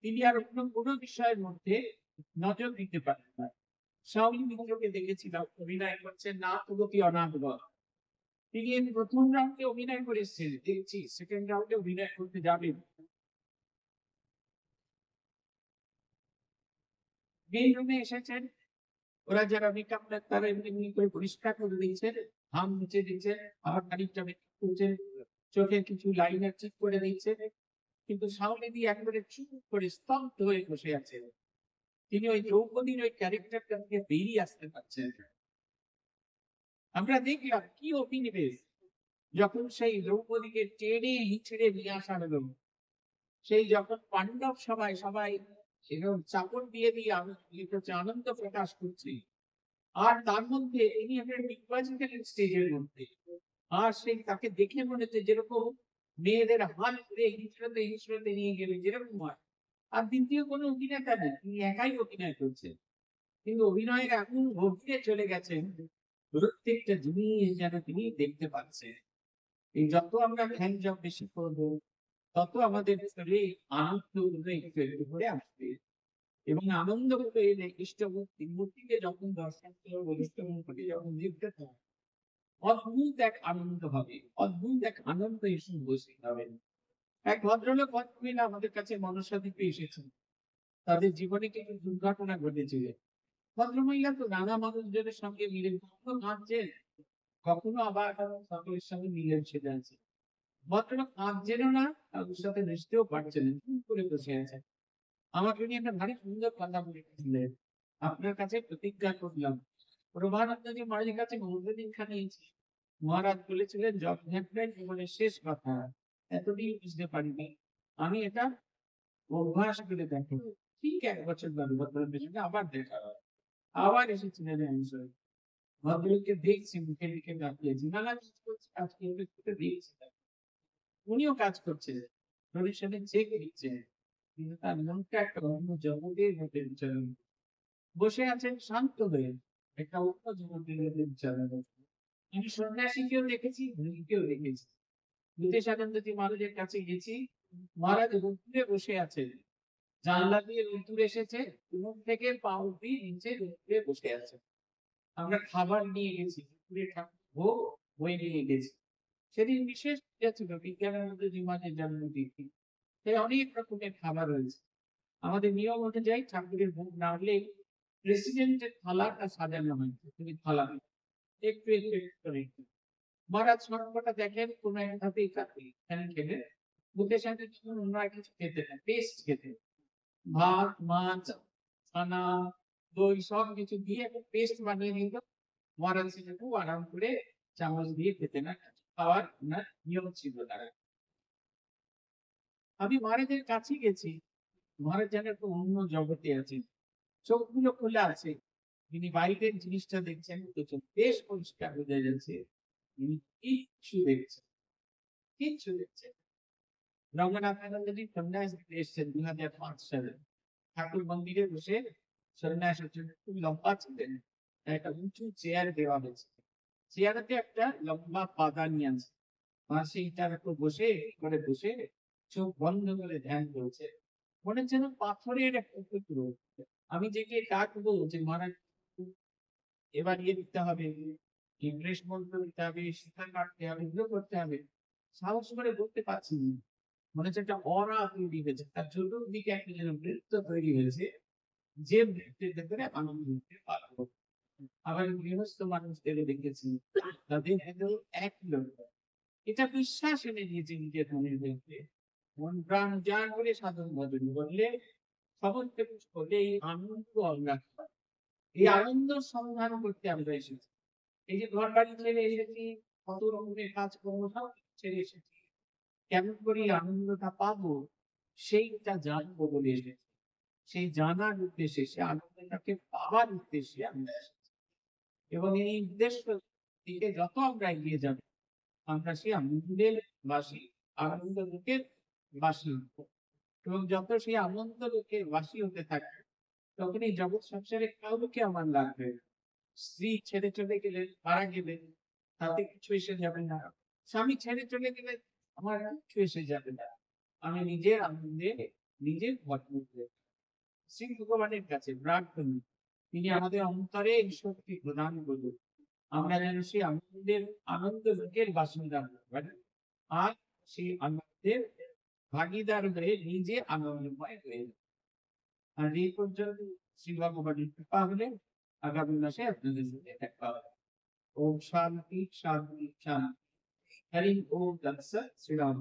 তিনি আর অন্য কোনো বিষয়ের মধ্যে নজর দিতে পারেন না। শাওলি মিত্রকে দেখেছিলাম অভিনয় করছেন না প্রগতি অনাথ। তিনি প্রথম রাউন্ডে অভিনয় করে এসেছিলেন, দেখছি সেকেন্ড রাউন্ডে অভিনয় করতে যাবেন, মেন রুমে এসেছেন, ওরা যারা মেকআপ তারা এমনি করে পরিষ্কার করে দিয়েছেন, হাম মুছে দিচ্ছেন, আবার খানিকটা মেকআপ করছেন, চোখে কিছু লাইনার ঠিক করে দিচ্ছে, কিন্তু শাওলিদি একেবারে চুপ করে স্তব্ধ হয়ে বসে আছেন। তিনি ওই দ্রৌপদীর ওই ক্যারেক্টারটা থেকে বেরিয়ে আসতে পারছেন। আমরা দেখলাম কি অভিনিবেশ যখন সেই দ্রৌপদীকে টেনে হিচড়ে নিয়ে আসা হলো, সেই যখন পাণ্ডব সবাই সবাই এরকম চাপড় দিয়ে দিয়ে আনন্দ প্রকাশ করছে, আর তার মধ্যে ইনি একটা নির্বাচিত স্টেজের মধ্যে, আর সেই তাকে দেখে মনে হচ্ছে যেরকম মেয়েদের হাত ধরে হিচড়াতে হিচড়াতে নিয়ে গেলে যেরকম হয়। আর দ্বিতীয় কোনো অভিনেতা নেই, তিনি একাই অভিনয় করছেন, কিন্তু অভিনয়ের এমন গভীরে চলে গেছেন, প্রত্যেকটা জিনিস যেন তিনি দেখতে পাচ্ছেন। এই যত আমরা ধ্যান জপ বেশি করবো, তত আমাদের ভিতরে আনন্দ একটু একটু করে আসবে, এবং আনন্দ করে এলে মূর্তিকে যখন দর্শন করবো, ইষ্টমূর্তিকে যখন দেখতে পাবো, অদ্ভুত এক আনন্দ হবে, অদ্ভুত এক আনন্দ এসে উপস্থিত হবে। এক ভদ্রলোক ভদ্রমহিলা আমাদের কাছে মনসা দ্বীপে এসেছেন, তাদের জীবনে কিছু দুর্ঘটনা ঘটেছিল। ভদ্রমহিলা তো নানা মানুষজনের সঙ্গে মিলে কখনো কাঁদছেন, কখনো আবার সকলের সঙ্গে মিলেমিশে যাচ্ছে। ভদ্রলোক কাঁদছেনও না, কারোর সাথে মিশতেও পারছেন না, চুপ করে বসে আছেন। আমাকে উনি একটা ভারী সুন্দর কথা বলেছিলেন, আপনার কাছে প্রতিজ্ঞা করলাম, প্রভানন্দজি মহারাজের কাছে মৌর্য দীক্ষা নিয়েছি। মহারাজ বলেছিলেন জপ ধ্যান জীবনের শেষ কথা, এতদিন বুঝতে পারিনি, আমি এটা অভ্যাস করে দেখো। ঠিক 1 বছর বাদে ভদ্রলোকের সঙ্গে আবার দেখা হয়, আবার এসেছিলেন অঞ্চলে। ভদ্রলোককে দেখছি, মুখে মুখে তাকিয়েছি, নানা কাজ করছে, কাজ করতে করতে দেখছি উনিও কাজ করছেন, রবির সাথে চেক দিচ্ছেন, কিন্তু তার মনটা একটা অন্য জগতের মধ্যে বিচরণ বসে আছেন শান্ত হয়ে, একটা অন্য জগতের মধ্যে বিচরণ। আমি সন্ন্যাসীকেও দেখেছি, মুনিকেও দেখেছি। ভূতেশানন্দজি মহারাজের কাছে গেছি, মহারাজ রোদ্দুরে বসে আছেন, জানলা দিয়ে রোদ্দুর এসেছে, মুখ থেকে পা অব্দি নিচে রোদ্দুরে বসে আছেন। আমরা খাবার নিয়ে গেছি, দুপুরে ঠাকুর ভোগ বই নিয়ে গেছি। সেদিন বিশেষ পূজা ছিল, বিজ্ঞানানন্দজি মহারাজের জন্মতিথি, তাই অনেক রকমের খাবার হয়েছে। আমাদের নিয়ম অনুযায়ী ঠাকুরের ভোগ না হলে প্রেসিডেন্টের থালাটা সাজানো হয়েছে, তুমি থালা একটু একটু একটু করে একটু। মহারাজ সবকটা দেখেন কোন এক ধাপেই খেলেন, বুকের সাথে যখন অন্য এক কিছু খেতে না, পেস্ট খেতে, ভাত মাছ ছানা দই সব কিছু দিয়ে একটা পেস্ট বানিয়ে নিত। মহারাজ সেটা খুব আরাম করে চামচ দিয়ে খেতে না, খাওয়ার ওনার নিয়ম ছিল তারা। আমি মহারাজের কাছে গেছি, মহারাজ যেন একটা অন্য জগতে আছেন, চোখগুলো খোলা আছে, তিনি বাইরের জিনিসটা দেখছেন, তো চোখ বেশ পরিষ্কার বোঝা যাচ্ছে তিনি কিচ্ছু দেখছেন, কিচ্ছু দেখছেন। রঙ্গনাথানন্দজি সন্ন্যাস নিতে এসেছেন 2005 সালে, ঠাকুর মন্দিরে বসে সন্ন্যাসের জন্য খুব লম্বা ছিলেন, একটা উঁচু চেয়ার দেওয়া হয়েছে, চেয়ারেতে একটা লম্বা পাদানি আছে, পাশে ইটার উপর বসে করে বসে চোখ বন্ধ করে ধ্যান করছে, মনে হচ্ছে যেন পাথরের একটা টুকরো। আমি যেকে ডাকবো যে মহারাজ এবার ইয়ে দিতে হবে, ইংলিশ বলতে দিতে হবে, শিক্ষা কাটতে হবে, এগুলো করতে হবে, সাহস করে বলতে পারছি না। মনে হচ্ছে একটা অরা তৈরি হয়েছে, তার চতুর্দিকে একটা যেন বৃত্ত তৈরি হয়েছে, যে বৃত্তের ভেতরে আনন্দ নিতে পারবো। আবার গৃহস্থ মানুষদের দেখেছি, তাদের ভেতর এক লোক, এটা বিশ্বাস এনে দিয়েছে নিজের মনের মধ্যে, মন প্রাণ উজাড় করে সাধন ভজন করলে, সমস্ত কিছু করলে এই আনন্দ আমরা পাই। এই আনন্দ সন্ধান করতে আমরা এসেছি। এই যে ঘর বাড়ি ছেড়ে এসেছি, কত রকমের কাজ কর্ম সব ছেড়ে এসেছি, কেমন করে এই আনন্দটা পাবো সেইটা জানবো বলে এসেছি। সেই জানার উদ্দেশ্যে, সে আনন্দটাকে পাওয়ার উদ্দেশ্যে আমরা এসেছি, এবং এই উদ্দেশ্য দিকে যত আমরা এগিয়ে যাব, আমরা সেই আনন্দের বাসী, আনন্দ লোকের বাসী হবো। এবং যত সেই আনন্দ লোকের বাসী হতে থাকবে, তখন এই জগৎ সংসারে কাউকে আমার লাগবে না। স্ত্রী ছেড়ে চলে গেলে, মারা গেলে, তাতে কিছু এসে যাবে না, স্বামী ছেড়ে চলে গেলে আমার কিছু এসে যাবে না, আমি নিজের আনন্দে নিজের ভরপুর হয়ে শ্রী ভগবানের কাছে প্রার্থনা, তিনি আমাদের অন্তরে এই শক্তি প্রদান করুন, আমরা যেন সেই আনন্দের আনন্দ লোকের বাসিন্দা হতে পারি, আর সেই আনন্দের ভাগিদার হয়ে নিজে আনন্দময় হয়ে যাবে। আর এই পর্যন্ত শ্রী ভগবানের কৃপা হলে আগামী মাসে আপনাদের সাথে দেখা হবে। ওম শান্তি শান্তি শান্তি। হরি ওম তৎসৎ। শ্রীরাম।